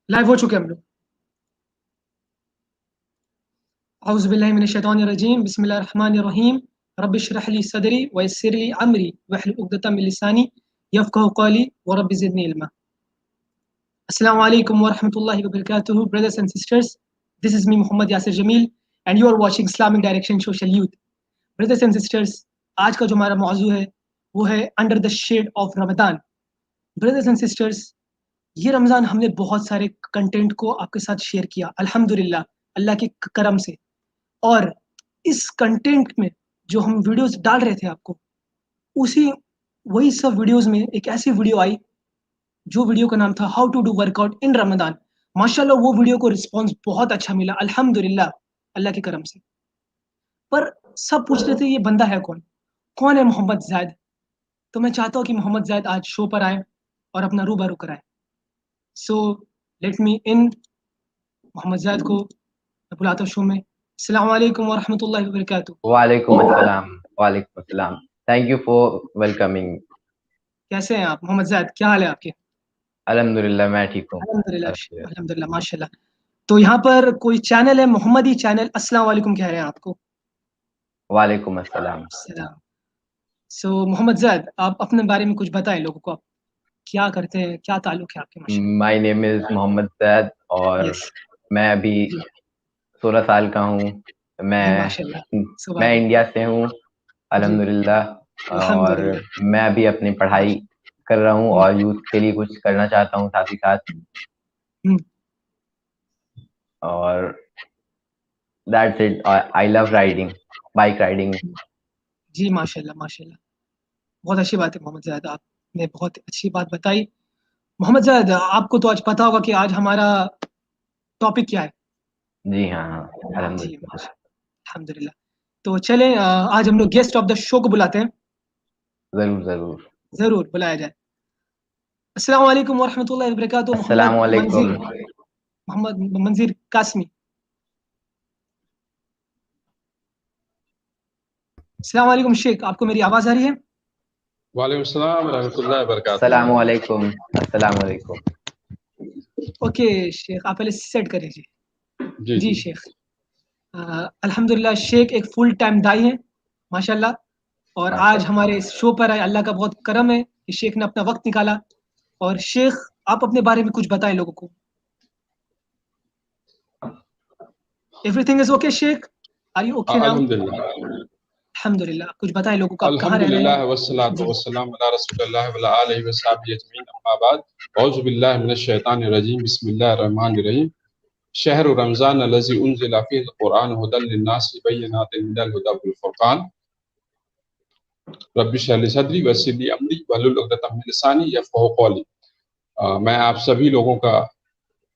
Live हो चुके हम लोग। औज़ु बिल्लाहि मिनश शैतानिर रजीम, बिस्मिल्लाहिर रहमानिर रहीम, रब्बि इश्रह ली सदरी व यस्सिर ली अमरी वहलुल उक़दतम मिन लिसानी यफ़क़हू क़ौली व rabbi ज़िदनी इल्मा। Assalamu alaikum wa rahmatullahi wa barakatuh, brothers and sisters. This is me, Muhammad Yasir Jamil, and you are watching Islamic Direction Social Youth. Brothers and sisters, आज का जो हमारा मौजू है वो है under the shade of Ramadan. Brothers and sisters, ये रमज़ान हमने बहुत सारे कंटेंट को आपके साथ शेयर किया अल्हम्दुलिल्लाह, अल्लाह के करम से। और इस कंटेंट में जो हम वीडियोस डाल रहे थे आपको, वही सब वीडियोस में एक ऐसी वीडियो आई जो वीडियो का नाम था how to do workout in Ramadan. माशाल्लाह वो वीडियो को रिस्पांस बहुत अच्छा मिला अल्हम्दुलिल्लाह, अल्लाह के करम से। पर सब पूछ रहे थे ये बंदा है कौन, कौन है मोहम्मद ज़ैद। तो मैं चाहता हूँ कि मोहम्मद ज़ैद आज शो पर आए और अपना रूबरू कराए। सो लेट मी इन मोहम्मद ज़ैद को मैं बुलाता हूँ शो में। अस्सलाम वालेकुम व रहमतुल्लाहि व बरकातुहू। वालेकुम अस्सलाम। Thank you for welcoming. कैसे हैं आप मोहम्मद ज़ैद, क्या हाल है आपके? अल्हम्दुलिल्लाह मैं ठीक हूँ। अल्हम्दुलिल्लाह माशाल्लाह। तो यहाँ पर कोई चैनल है मोहम्मदी चैनल, अस्सलाम वालेकुम कह रहे हैं आपको। वालेकुम अस्सलाम। सो मोहम्मद ज़ैद, आप अपने बारे में कुछ बताएं लोगों को, आप क्या करते हैं, क्या ताल्लुक है आपके? माशाल्लाह। माय नेम इज मोहम्मद ज़ैद और यस मैं अभी 16 साल का हूँ। जी मैं माशाल्लाह, इंडिया से हूँ अल्हम्दुलिल्लाह। और अल्हम्दुलिल्लाह। मैं अभी अपनी पढ़ाई कर रहा हूँ और यूथ के लिए कुछ करना चाहता हूँ साथ ही साथ। और that's it. I love riding, bike riding. जी माशाल्लाह माशाल्लाह, बहुत अच्छी बात है मोहम्मद ज़ैद, आपने बहुत अच्छी बात बताई। मोहम्मद ज़ैद, आपको तो आज पता होगा कि आज हमारा टॉपिक क्या है। जी हाँ जी अल्हम्दुलिल्लाह। अल्हम्दुलिल्लाह। तो चलें आज हम लोग गेस्ट ऑफ द शो को बुलाते हैं। जरूर बुलाया जाए। अस्सलाम वालेकुम व रहमतुल्लाहि व बरकातुहू। अस्सलाम वालेकुम। मोहम्मद मंजीर कासमी। अस्सलाम वालेकुम शेख, आपको मेरी आवाज आ रही है? वालेकुम सलाम रहमतुल्लाहि व बरकातुहू। अस्सलाम वालेकुम। अस्सलाम वालेकुम। ओके शेख, आप पहले सेट कर लीजिए। जी शेख। अल्हम्दुलिल्लाह, शेख एक फुल टाइम दाई है माशाल्लाह, और आज हमारे इस शो पर आए। अल्लाह का बहुत करम है कि शेख ने अपना वक्त निकाला। और शेख, आप अपने बारे में कुछ बताएं लोगों को। Everything is okay Sheikh? Are you okay now? अल्हम्दुलिल्लाह, कुछ बताएं लोगों को, आप कहाँ रह रहे हैं? अल्हम्दुलिल्लाह वस्सलातु वस्सलाम अला रसूलिल्लाह व अला आलिहि व सहाबिहि अजमईन, अम्मा बाद। औज़ु बिल्लाहि मिनश शैतानिर रजीम, बिस्मिल्लाहिर रहमानिर रहीम। शहर रमज़ान अल्लज़ी उन्ज़िला फ़ीहिल क़ुरआन हुदल लिन्नासि बय्यिनातिन मिनल हुदा वल फ़ुरक़ान। रब्बि इश्रह ली सदरी व यस्सिर ली अमरी वहलुल उक़दतम मिन लिसानी यफ़क़हू क़ौली। मैं आप सभी लोगों का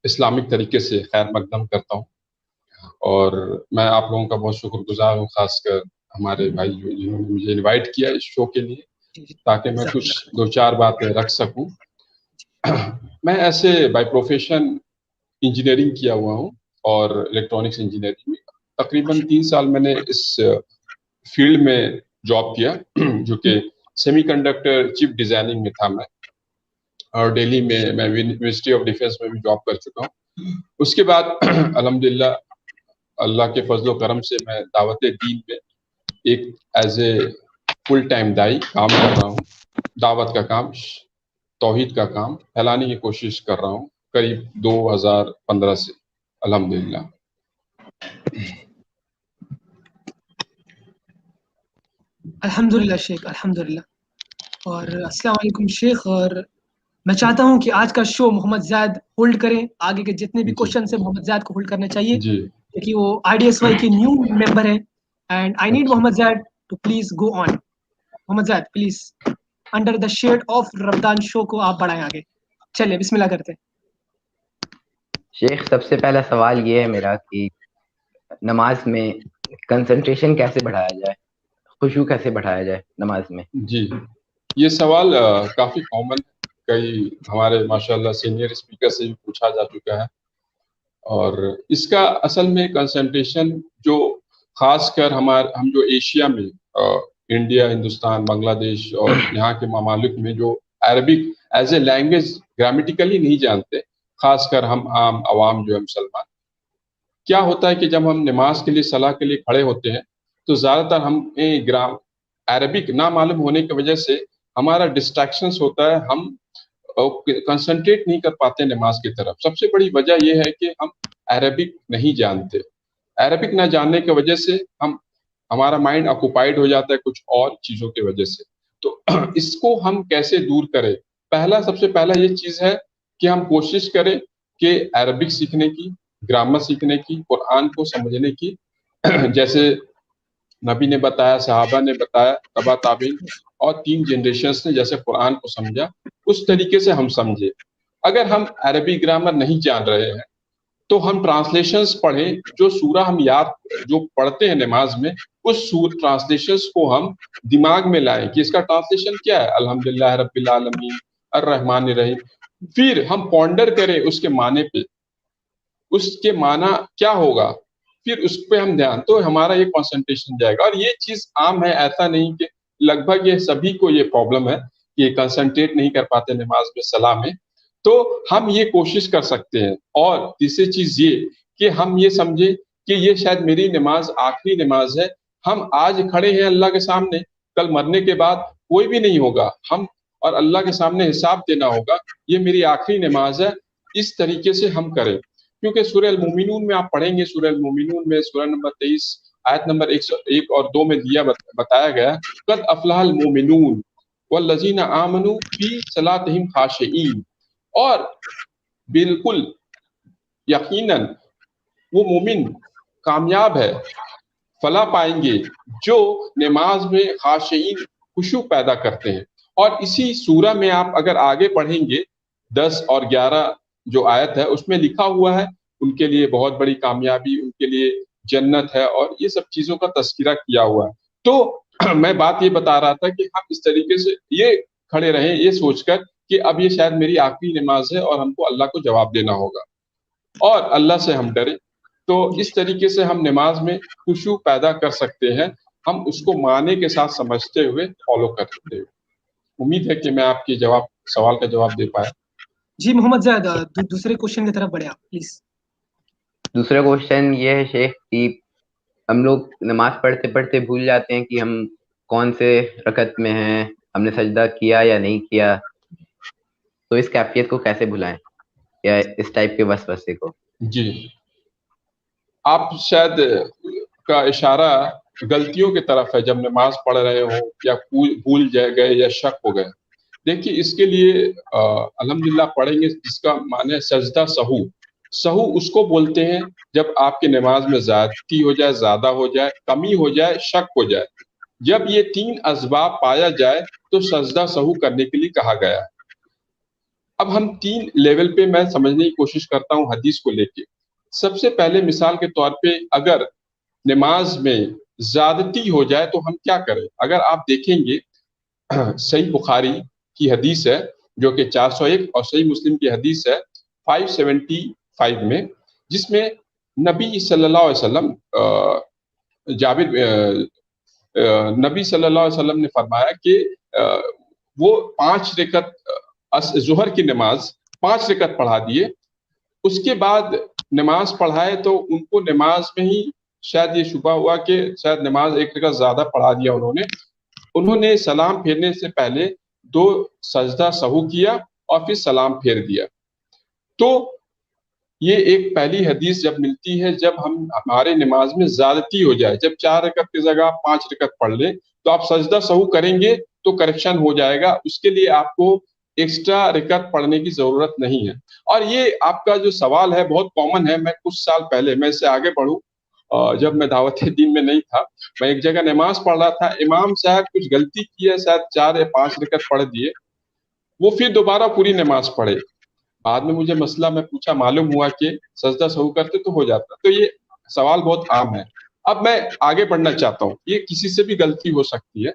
इस्लामिक तरीके से खैर मक़दम करता हूँ और मैं आप लोगों का बहुत शुक्रगुज़ार हूँ, ख़ासकर हमारे भाई जिन्होंने मुझे इनवाइट किया इस शो के लिए, ताकि मैं कुछ दो चार बातें रख सकूं। मैं ऐसे बाय प्रोफेशन इंजीनियरिंग किया हुआ हूं और इलेक्ट्रॉनिक्स इंजीनियरिंग में तकरीबन 3 साल मैंने इस फील्ड में जॉब किया, जो कि सेमीकंडक्टर चिप डिजाइनिंग में था मैं। और दिल्ली में मैं मिनिस्ट्री ऑफ डिफेंस में भी जॉब कर चुका हूँ। उसके बाद अल्हम्दुलिल्लाह अल्लाह के फजलो करम से मैं दावत दीन में एक एज ए फुल टाइम दाई काम कर रहा हूँ। दावत का काम, तौहीद का काम फैलाने की कोशिश कर रहा हूँ करीब 2015 से अल्हम्दुलिल्लाह। अल्हम्दुलिल्लाह शेख, अल्हम्दुलिल्लाह। और अस्सलाम वालेकुम शेख। और मैं चाहता हूं कि आज का शो मोहम्मद ज़ैद होल्ड करें। आगे के जितने भी क्वेश्चन है मोहम्मद ज़ैद को होल्ड करने चाहिए, क्योंकि वो IDSY के न्यू मेंबर हैं। And I need Mohammad Zaid to please go on. Mohammad Zaid please, under the shade of Ramzan show को आप बढ़ाएं आगे। चलिए बिस्मिल्लाह करते हैं। शेख, सबसे पहला सवाल ये है मेरा कि नमाज में कंसंट्रेशन कैसे बढ़ाया जाए, खुशू कैसे बढ़ाया जाए नमाज में? जी, ये सवाल काफ़ी कॉमन, कई हमारे माशाल्लाह सीनियर स्पीकर से भी पूछा जा चुका है। और इसका असल में कंसंट्रेशन जो खासकर हम जो एशिया में इंडिया, हिंदुस्तान, बांग्लादेश और यहाँ के ममालिक में जो Arabic as a language grammatically नहीं जानते, خاص کر ہم عام عوام جو ہے مسلمان. کیا ہوتا ہے کہ جب ہم نماز کے لیے صلاح کے لیے کھڑے ہوتے ہیں تو زیادہ تر ہم عربک نہ معلوم ہونے کی وجہ سے ہمارا ڈسٹریکشنس ہوتا ہے, ہم کنسنٹریٹ نہیں کر پاتے نماز کی طرف. سب سے بڑی وجہ یہ ہے کہ ہم عربک نہیں جانتے. عربک نہ جاننے کی وجہ سے ہمارا مائنڈ آکوپائڈ ہو جاتا ہے کچھ اور چیزوں کی وجہ سے. تو اس کو ہم کیسے دور کریں؟ سب سے پہلا یہ چیز ہے کہ ہم کوشش کریں کہ عربک سیکھنے کی, گرامر سیکھنے کی, قرآن کو سمجھنے کی. جیسے نبی نے بتایا, صحابہ نے بتایا, تبع تابعین اور 3 جنریشنز نے جیسے قرآن کو سمجھا, اس طریقے سے ہم سمجھے. اگر ہم عربی گرامر نہیں جان رہے ہیں تو ہم ٹرانسلیشنز پڑھیں. جو سورہ ہم جو پڑھتے ہیں نماز میں, اس ٹرانسلیشنز کو ہم دماغ میں لائیں کہ اس کا ٹرانسلیشن کیا ہے, الحمدللہ رب العالمین الرحمن الرحیم. پھر ہم پونڈر کریں اس کے معنی پہ, اس کے معنی کیا ہوگا, پھر اس پہ ہم دھیان, تو ہمارا یہ کنسنٹریشن جائے گا. اور یہ چیز عام ہے, ایسا نہیں کہ لگ بھگ یہ سبھی کو یہ پرابلم ہے کہ یہ کنسنٹریٹ نہیں کر پاتے نماز میں, صلاح میں. تو ہم یہ کوشش کر سکتے ہیں. اور تیسری چیز یہ کہ ہم یہ سمجھیں کہ یہ شاید میری نماز آخری نماز ہے. ہم آج کھڑے ہیں اللہ کے سامنے, کل مرنے کے بعد کوئی بھی نہیں ہوگا, ہم اور اللہ کے سامنے حساب دینا ہوگا. یہ میری آخری نماز ہے. اس طریقے سے ہم کریں. کیونکہ سورہ المومنون میں آپ پڑھیں گے, سورہ المومنون میں سورہ نمبر 23 آیت نمبر 101 اور 2 میں بتایا گیا, قد افلح المومنون والذین آمنوا فی صلاتہم خاشعین. اور بالکل یقیناً وہ مومن کامیاب ہے, فلاح پائیں گے جو نماز میں خاشعین, خشوع پیدا کرتے ہیں. اور اسی سورہ میں آپ اگر آگے پڑھیں گے 10 اور 11 جو آیت ہے, اس میں لکھا ہوا ہے ان کے لیے بہت بڑی کامیابی, ان کے لیے جنت ہے, اور یہ سب چیزوں کا تذکرہ کیا ہوا ہے. تو میں بات یہ بتا رہا تھا کہ ہم اس طریقے سے یہ کھڑے رہیں یہ سوچ کر کہ اب یہ شاید میری آخری نماز ہے اور ہم کو اللہ کو جواب دینا ہوگا, اور اللہ سے ہم ڈریں. تو اس طریقے سے ہم نماز میں خشوع پیدا کر سکتے ہیں, ہم اس کو معنی کے ساتھ سمجھتے ہوئے فالو کرتے ہوئے. امید ہے کہ میں آپ کے سوال کا جواب دے پایا. جی محمد زید, دوسرے کوشچن کی طرف بڑھے آپ پلیز. دوسرا کوشچن یہ ہے شیخ کہ ہم لوگ نماز پڑھتے پڑھتے بھول جاتے ہیں کہ ہم کون سے رکعت میں ہیں, ہم نے سجدہ کیا یا نہیں کیا, تو اس کیفیت کو کیسے بھلائیں, یا اس ٹائپ کے وسوسے کو؟ جی, آپ شاید کا اشارہ غلطیوں کی طرف ہے جب نماز پڑھ رہے ہو, یا بھول گئے یا شک ہو گئے. دیکھیے اس کے لیے الحمدللہ پڑھیں گے, جس کا معنی ہے سجدہ سہو. سہو اس کو بولتے ہیں جب آپ کی نماز میں زیادتی ہو جائے, زیادہ ہو جائے, کمی ہو جائے, شک ہو جائے. جب یہ 3 اسباب پایا جائے تو سجدہ سہو کرنے کے لیے کہا گیا ہے. اب ہم 3 لیول پہ میں سمجھنے کی کوشش کرتا ہوں حدیث کو لے کے. سب سے پہلے مثال کے طور پہ اگر نماز میں زیادتی ہو جائے تو ہم کیا کریں؟ اگر آپ دیکھیں گے صحیح بخاری کی حدیث ہے جو کہ 401 اور صحیح مسلم کی حدیث ہے 575 میں, جس میں نبی صلی اللہ علیہ وسلم نبی صلی اللہ علیہ وسلم نے فرمایا کہ وہ 5 رکعت ظہر کی نماز 5 رکعت پڑھا دیے. اس کے بعد نماز پڑھائے تو ان کو نماز میں ہی شاید یہ شبہ ہوا کہ شاید نماز 1 رکعت زیادہ پڑھا دیا انہوں نے سلام پھیرنے سے پہلے 2 سجدہ سہو کیا اور پھر سلام پھیر دیا. تو یہ ایک پہلی حدیث جب ملتی ہے جب ہمارے نماز میں زیادتی ہو جائے, جب 4 رکعت کی جگہ 5 رکعت پڑھ لیں تو آپ سجدہ سہو کریں گے تو کریکشن ہو جائے گا. اس کے لیے آپ کو ایکسٹرا رکعت پڑھنے کی ضرورت نہیں ہے. اور یہ آپ کا جو سوال ہے بہت کامن ہے. میں کچھ سال پہلے, میں اس سے آگے بڑھوں, جب میں دعوت دین میں نہیں تھا, میں ایک جگہ نماز پڑھ رہا تھا, امام صاحب کچھ غلطی کی ہے, شاید 4 یا 5 رکعت پڑھ دیے, وہ پھر دوبارہ پوری نماز پڑھے. بعد میں مجھے مسئلہ میں پوچھا, معلوم ہوا کہ سجدہ سہو کرتے تو ہو جاتا. تو یہ سوال بہت عام ہے. اب میں آگے بڑھنا چاہتا ہوں, یہ کسی سے بھی غلطی ہو سکتی ہے.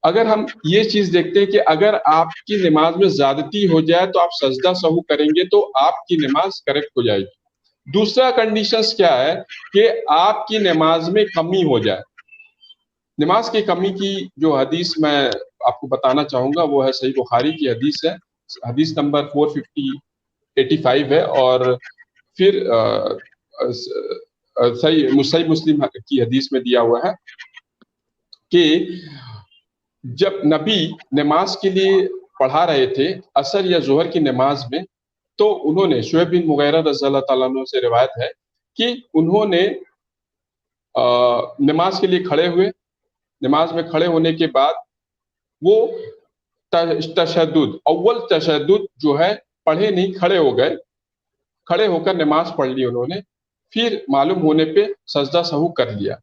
اگر ہم یہ چیز دیکھتے ہیں کہ اگر آپ کی نماز میں زیادتی ہو جائے تو آپ سجدہ سہو کریں گے تو آپ کی نماز کریکٹ ہو جائے گی. دوسرا کنڈیشنز کیا ہے کہ آپ کی نماز میں کمی ہو جائے. نماز کی کمی کی جو حدیث میں آپ کو بتانا چاہوں گا وہ ہے صحیح بخاری کی حدیث ہے, حدیث نمبر 450 85 ہے, اور پھر صحیح مسلم کی حدیث میں دیا ہوا ہے کہ جب نبی نماز کے لیے پڑھا رہے تھے عصر یا ظہر کی نماز میں، تو انہوں نے شعیب بن مغیرہ رضی اللہ تعالیٰ عنہ سے روایت ہے کہ انہوں نے نماز کے لیے کھڑے ہوئے. نماز میں کھڑے ہونے کے بعد وہ اول تشدد جو ہے پڑھے نہیں، کھڑے ہو گئے. کھڑے ہو کر نماز پڑھ لی انہوں نے. پھر معلوم ہونے پہ سجدہ سہو کر لیا.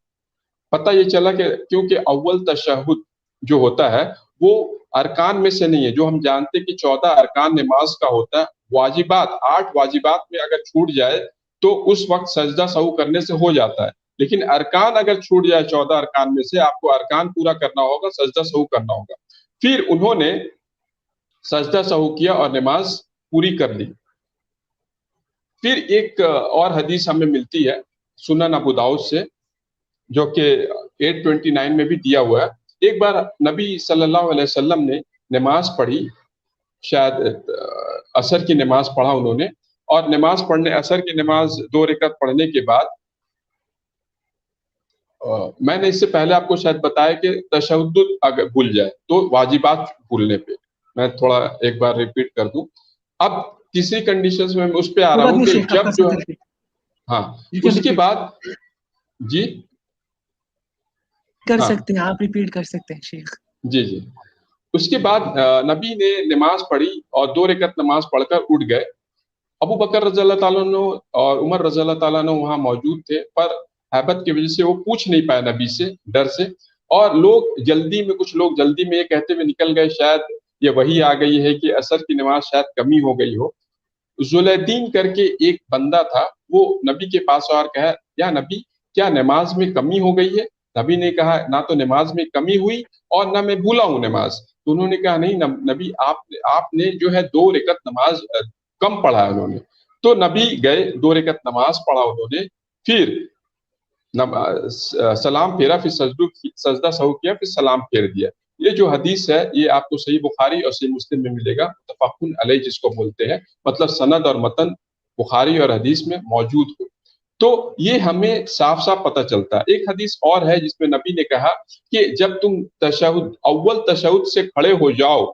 پتہ یہ چلا کہ کیونکہ اول تشہد جو ہوتا ہے وہ ارکان میں سے نہیں ہے. جو ہم جانتے کہ 14 ارکان نماز کا ہوتا ہے، واجبات 8 واجبات میں اگر چھوٹ جائے تو اس وقت سجدہ سہو کرنے سے ہو جاتا ہے. لیکن ارکان اگر چھوٹ جائے 14 ارکان میں سے، آپ کو ارکان پورا کرنا ہوگا، سجدہ سہو کرنا ہوگا. پھر انہوں نے سجدہ سہو کیا اور نماز پوری کر لی. پھر ایک اور حدیث ہمیں ملتی ہے سنن ابو داؤد سے، جو کہ 829 میں بھی دیا ہوا ہے. ایک بار نبی صلی اللہ علیہ وسلم نے نماز پڑھی، شاید عصر کی نماز پڑھا انہوں نے، اور نماز پڑھنے عصر کی نماز 2 رکعت پڑھنے کے بعد میں نے اس سے پہلے آپ کو شاید بتایا کہ تشہد اگر بھول جائے تو واجبات بھولنے پہ، میں تھوڑا ایک بار ریپیٹ کر دوں. اب تیسری کنڈیشنز میں اس پہ آ رہا ہوں کہ جب جو ہے ہاں اس کے بعد جی کر سکتے ہیں، آپ ریپیٹ کر سکتے ہیں شیخ. جی اس کے بعد نبی نے نماز پڑھی اور 2 رکعت نماز پڑھ کر اٹھ گئے. ابو بکر رضی اللہ تعالیٰ عنہ اور عمر رضی اللہ تعالیٰ عنہ وہاں موجود تھے، پر ہیبت کی وجہ سے وہ پوچھ نہیں پائے نبی سے، ڈر سے. اور کچھ لوگ جلدی میں یہ کہتے ہوئے نکل گئے شاید یہ وہی آ گئی ہے کہ عصر کی نماز شاید کمی ہو گئی ہو. ذوالدین کر کے ایک بندہ تھا، وہ نبی کے پاس اور کہا یا نبی کیا نماز میں کمی ہو گئی ہے؟ نبی نے کہا نہ تو نماز میں کمی ہوئی اور نہ میں بھولا ہوں نماز. تو انہوں نے کہا نہیں نبی، آپ نے جو ہے 2 رکعت نماز کم پڑھا ہے انہوں نے. تو نبی گئے، 2 رکعت نماز پڑھا انہوں نے، پھر سلام پھیرا، پھر سجدہ سہو کیا، پھر سلام پھیر دیا. یہ جو حدیث ہے یہ آپ کو صحیح بخاری اور صحیح مسلم میں ملے گا، متفق علیہ جس کو بولتے ہیں، مطلب سند اور متن بخاری اور حدیث میں موجود ہو. تو یہ ہمیں صاف صاف پتہ چلتا ہے. ایک حدیث اور ہے جس میں نبی نے کہا کہ جب تم اول تشہد سے کھڑے ہو جاؤ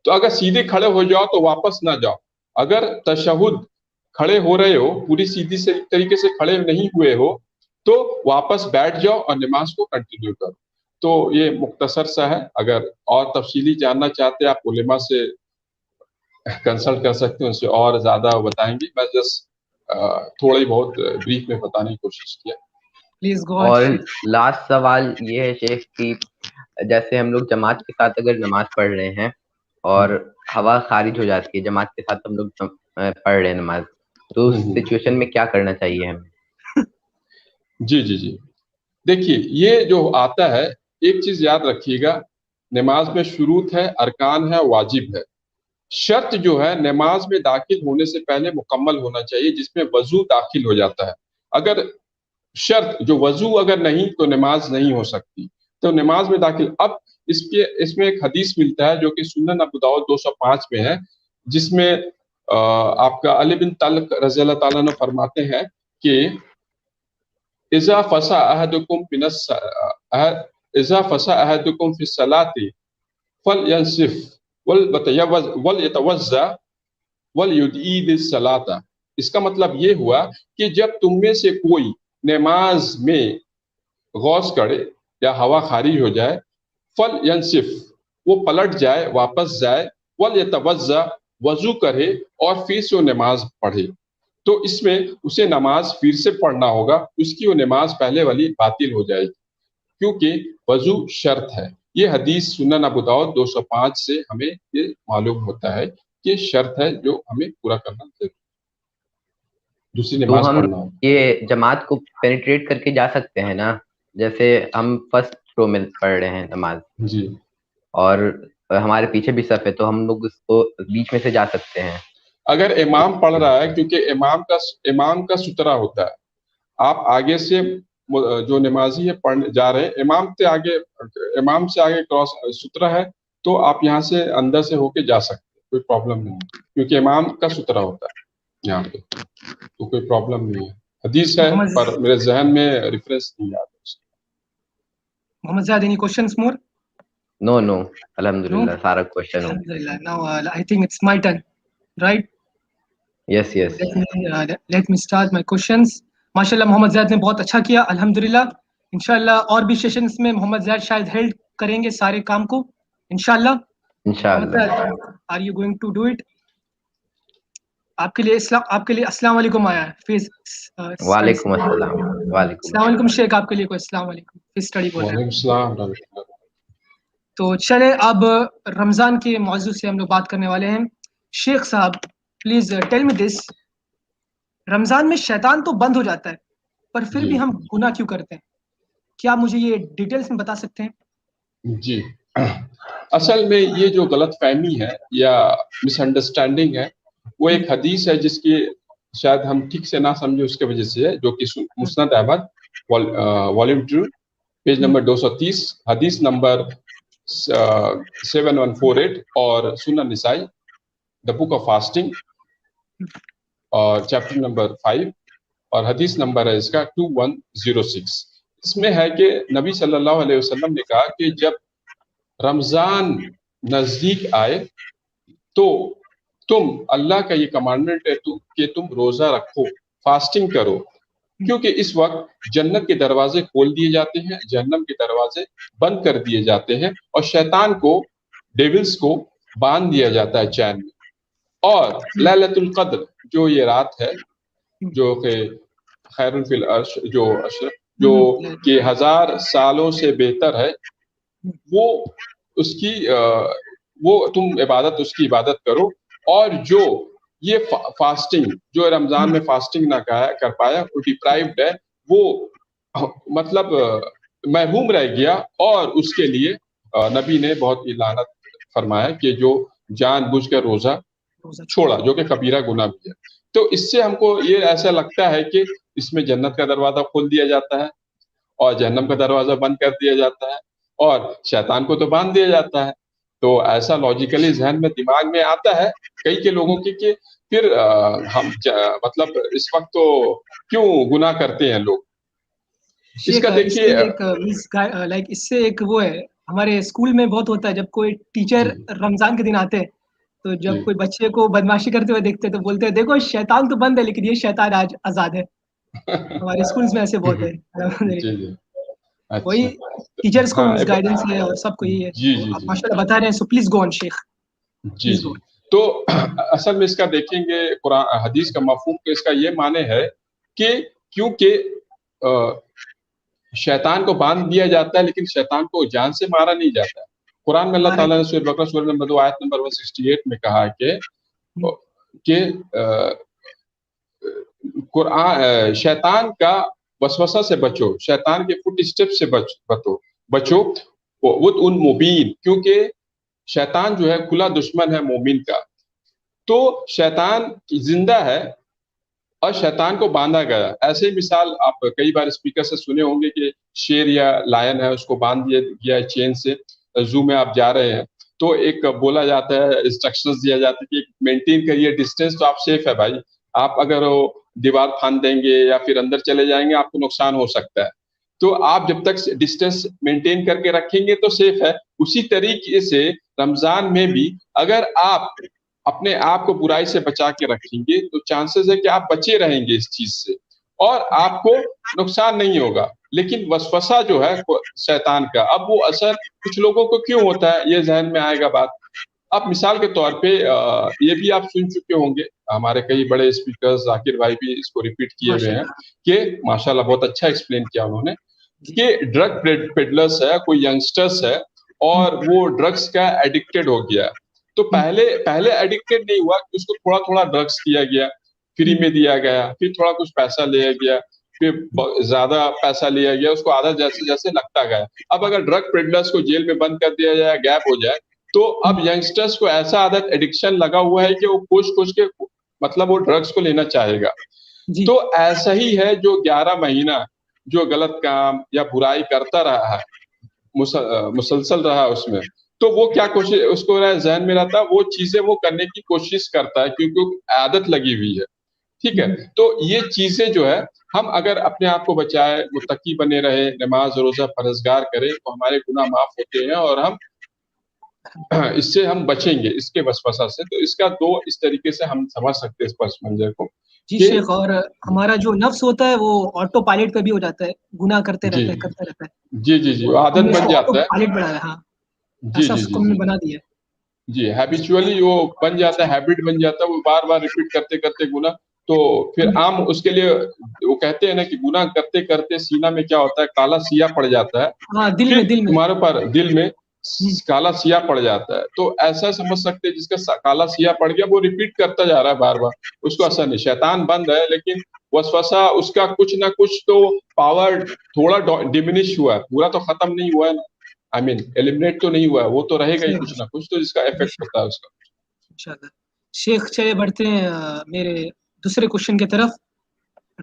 تو اگر سیدھے کھڑے ہو جاؤ تو واپس نہ جاؤ. اگر تشہد کھڑے ہو رہے ہو، پوری سیدھی طریقے سے کھڑے نہیں ہوئے ہو، تو واپس بیٹھ جاؤ اور نماز کو کنٹینیو کرو. تو یہ مختصر سا ہے. اگر اور تفصیلی جاننا چاہتے ہیں آپ علماء سے کنسلٹ کر سکتے ہیں، ان سے اور زیادہ بتائیں گے. میں جسٹ تھوڑی بہت بریف میں بتانے کی کوشش کیا. اور لاسٹ سوال یہ ہے شیخ کہ جیسے ہم لوگ جماعت کے ساتھ اگر نماز پڑھ رہے ہیں اور ہوا خارج ہو جاتی ہے، جماعت کے ساتھ ہم لوگ پڑھ رہے ہیں نماز، تو اس سچویشن میں کیا کرنا چاہیے ہمیں؟ جی دیکھیے، یہ جو آتا ہے ایک چیز یاد رکھیے گا، نماز میں شروط ہے، ارکان ہے، واجب ہے. شرط جو ہے نماز میں داخل ہونے سے پہلے مکمل ہونا چاہیے، جس میں وضو داخل ہو جاتا ہے. اگر شرط جو وضو اگر نہیں تو نماز نہیں ہو سکتی. تو نماز میں داخل، اب اس میں ایک حدیث ملتا ہے جو کہ سنن ابو داؤد 205 میں ہے، جس میں آپ کا علی بن طلق رضی اللہ تعالیٰ عنہ فرماتے ہیں کہ اذا فسا احدکم فی الصلاۃ فلینصف ولیتوضا ولیعید الصلاۃ. اس کا مطلب یہ ہوا کہ جب تم میں سے کوئی نماز میں غوث کرے یا ہوا خارج ہو جائے، فلینصف وہ پلٹ جائے، واپس جائے، ولیتوضا وضو کرے اور پھر سے نماز پڑھے. تو اس میں اسے نماز پھر سے پڑھنا ہوگا، اس کی وہ نماز پہلے والی باطل ہو جائے گی، کیونکہ وضو شرط ہے. یہ حدیث سنن ابو داؤد 205 سے ہمیں یہ معلوم ہوتا ہے کہ شرط ہے جو ہمیں پورا کرنا ضروری، دوسری نماز پڑھنا ہوگا. یہ جماعت کو پینیٹریٹ کر کے جا سکتے ہیں نا، جیسے ہم فرسٹ رو میں پڑھ رہے ہیں نماز جی، اور ہمارے پیچھے بھی صف ہے، تو ہم لوگ اس کو بیچ میں سے جا سکتے ہیں اگر امام پڑھ رہا ہے، کیونکہ امام کا سترہ ہوتا ہے. آپ آگے سے جو نمازی ہے پڑھنے جا رہے ہیں، امام سے آگے کراس سترہ ہے، تو آپ یہاں سے اندر سے ہو کے جا سکتے ہیں. कोई प्रॉब्लम नहीं, क्योंकि इमाम का सुतरा होता है यहाँ पे, तो कोई प्रॉब्लम नहीं है। हदीस है पर मेरे जहन में रेफरेंस नहीं याद है। Muhammad Zad, any questions more? No, alhamdulillah, सारा question हो। Alhamdulillah. Now I think it's my turn, right? Yes. Let me start my questions. माशाल्लाह मोहम्मद ज़ैद ने बहुत अच्छा किया, अल्हम्दुलिल्लाह। इंशाल्लाह और भी सेशंस में मोहम्मद ज़ैद शायद हेल्प करेंगे सारे काम को, इंशाल्लाह। Are you going to do it? आपके लिए अस्सलाम वालेकुम आया है। वालेकुम अस्सलाम। अस्सलाम वालेकुम शेख, आपके लिए कोई अस्सलाम वालेकुम। फिर स्टडी बोल रहे हैं। तो चले अब रमजान के मौजू से हम लोग बात करने वाले हैं। Sheikh Sahab please tell me this, Ramzan में शैतान तो बंद हो जाता है पर फिर भी हम गुनाह क्यों करते हैं? क्या आप मुझे ये डिटेल्स में बता सकते हैं? जी, असल में ये जो गलत फहमी है या मिसअंडरस्टैंडिंग है, वो एक हदीस है जिसकी शायद हम ठीक से ना समझे उसके वजह से है, जो कि मुस्नद अहमद वॉल्यूम 2 पेज नंबर 230, हदीस नंबर 7148 और सुनन Nasai the book of fasting और चैप्टर नंबर 5 और हदीस नंबर है इसका 2106। इसमें है कि नबी सल्लल्लाहु अलैहि वसल्लम ने कहा कि जब रमजान नजदीक आए तो तुम, अल्लाह का ये कमांडमेंट है कि तुम रोजा रखो, फास्टिंग करो, क्योंकि इस वक्त जन्नत के दरवाजे खोल दिए जाते हैं, जहन्नम के दरवाजे बंद कर दिए जाते हैं और शैतान को, डेविल्स को बांध दिया जाता है चैन में। और लैलतुल कद्र जो ये रात है, जो कि खैरुन फिल अर्श, जो कि 1000 सालों से बेहतर है, वो तुम उसकी इबादत करो। और जो ये फास्टिंग, जो रमजान में फास्टिंग ना कर पाया, वो डिप्राइव्ड है, वो मतलब महरूम रह गया, और उसके लिए नबी ने बहुत लानत फरमाया कि जो जानबूझकर रोजा छोड़ा, जो कि कबीरा गुनाह भी है। तो इससे हमको ये ऐसा लगता है कि इसमें जन्नत का दरवाजा खोल दिया जाता है और जहन्नम का दरवाजा बंद कर दिया जाता है और शैतान को तो बांध दिया जाता है। तो ऐसा लॉजिकली जहन में, दिमाग में आता है कई के लोगों की कि फिर हम मतलब इस वक्त तो क्यों गुनाह करते हैं लोग। इसका देखिए लाइक इससे एक वो है, हमारे स्कूल में बहुत होता है, जब कोई टीचर रमजान के दिन आते हैं तो जब कोई बच्चे को बदमाशी करते हुए देखते हैं तो बोलते हैं देखो शैतान तो बंद है लेकिन ये शैतान आज आजाद है। हमारे स्कूल्स में ऐसे बहुत है। अच्छा। वही टीचर्स को गाइडेंस है और सबको ही है। आप माशाल्लाह बता रहे हैं, सो प्लीज गो ऑन शेख। जी। तो असल में इसका देखेंगे कुरान हदीस का मफहूम, तो इसका ये माने है कि क्योंकि शैतान को बांध दिया जाता है लेकिन शैतान को जान से मारा नहीं जाता है। कुरान में अल्लाह ताला ने सूरह बकरा सूरह नंबर 2 आयत नंबर 168 में कहा है कि कुरान शैतान का वसवसा से बचो, शैतान के फुट स्टेप से बचो वो उन मुबीन, क्योंकि शैतान जो है खुला दुश्मन है मोमिन का। तो शैतान जिंदा है और शैतान को बांधा गया। ऐसे ही मिसाल आप कई बार स्पीकर से सुने होंगे कि शेर या लायन है, उसको बांध दिया गया चेन से। जू में आप जा रहे हैं तो एक बोला जाता है, इंस्ट्रक्शंस दिया जाता है कि मेंटेन करिए डिस्टेंस, तो आप सेफ है भाई। आप अगर वो दीवार फांद देंगे या फिर अंदर चले जाएंगे आपको नुकसान हो सकता है। तो आप जब तक डिस्टेंस मेंटेन करके रखेंगे तो सेफ है। उसी तरीके से रमजान में भी अगर आप अपने आप को बुराई से बचा के रखेंगे तो चांसेस है कि आप बचे रहेंगे इस चीज से और आपको नुकसान नहीं होगा। लेकिन वसवसा जो है शैतान का, अब वो असर कुछ लोगों को क्यों होता है ये जहन में आएगा बात। अब मिसाल के तौर पे ये भी आप सुन चुके होंगे, हमारे कई बड़े स्पीकर्स जाकिर भाई भी इसको रिपीट किए हुए हैं कि माशाल्लाह बहुत अच्छा एक्सप्लेन किया उन्होंने कि ड्रग पेडलर्स है, कोई यंगस्टर्स है और वो ड्रग्स का एडिक्टेड हो गया। तो पहले एडिक्टेड नहीं हुआ, उसको थोड़ा थोड़ा ड्रग्स दिया गया, फ्री में दिया गया, फिर थोड़ा कुछ पैसा लिया गया, फिर ज्यादा पैसा लिया गया, उसको आदत जैसे जैसे लगता गया। अब अगर ड्रग पेडलर्स को जेल में बंद कर दिया जाए, गैप हो जाए, तो अब यंगस्टर्स को ऐसा आदत एडिक्शन लगा हुआ है कि वो खोज के मतलब वो ड्रग्स को लेना चाहेगा। तो ऐसा ही है जो 11 महीना जो गलत काम या बुराई करता रहा है, मुसलसल रहा उसमें, तो वो क्या कोशिश उसको जहन में रहता है, वो चीजें वो करने की कोशिश करता है क्योंकि आदत लगी हुई है, ठीक है। तो ये चीजें जो है, हम अगर अपने आप को बचाए, मुत्तकी बने रहे, नमाज रोजा परहेजगार करें, तो हमारे गुनाह माफ होते हैं और हम इससे हम बचेंगे, इसके वसवसा से। तो इसका दो इस तरीके से हम समझ सकते हैं इस पस मंजर को जी कि शेख, और हमारा जो नफ्स होता है वो ऑटो पायलट पे भी हो जाता है, गुनाह करते जी रहता है। जी वो आदत हमने बन इसको ऑटो जाता है। पायलट बना है, हाँ, जी ऐसा जी उसको जी हमने जी बना दिया है। जी हैबिचुअली वो बन जाता है, हैबिट बन जाता है, वो बार बार रिपीट करते करते गुना। तो फिर आम उसके लिए वो कहते हैं ना कि गुनाह करते करते सीना में क्या होता है, काला सिया पड़ जाता है। हाँ, दिल फिर में तुम्हारे पर दिल में काला सिया पड़ जाता है। तो ऐसा समझ सकते हैं जिसका काला सिया पड़ गया, वो रिपीट करता जा रहा है बार बार, उसको असर नहीं। शैतान बंद है, लेकिन वसवसा उसका कुछ ना कुछ तो पावर थोड़ा डिमिनिश हुआ है, पूरा तो खत्म नहीं हुआ है, आई मीन एलिमिनेट तो नहीं हुआ है, वो तो रहेगा ही कुछ ना कुछ, तो जिसका इफेक्ट होता है उसका। इंशाल्लाह। शेख चले बढ़ते हैं मेरे दूसरे क्वेश्चन की तरफ।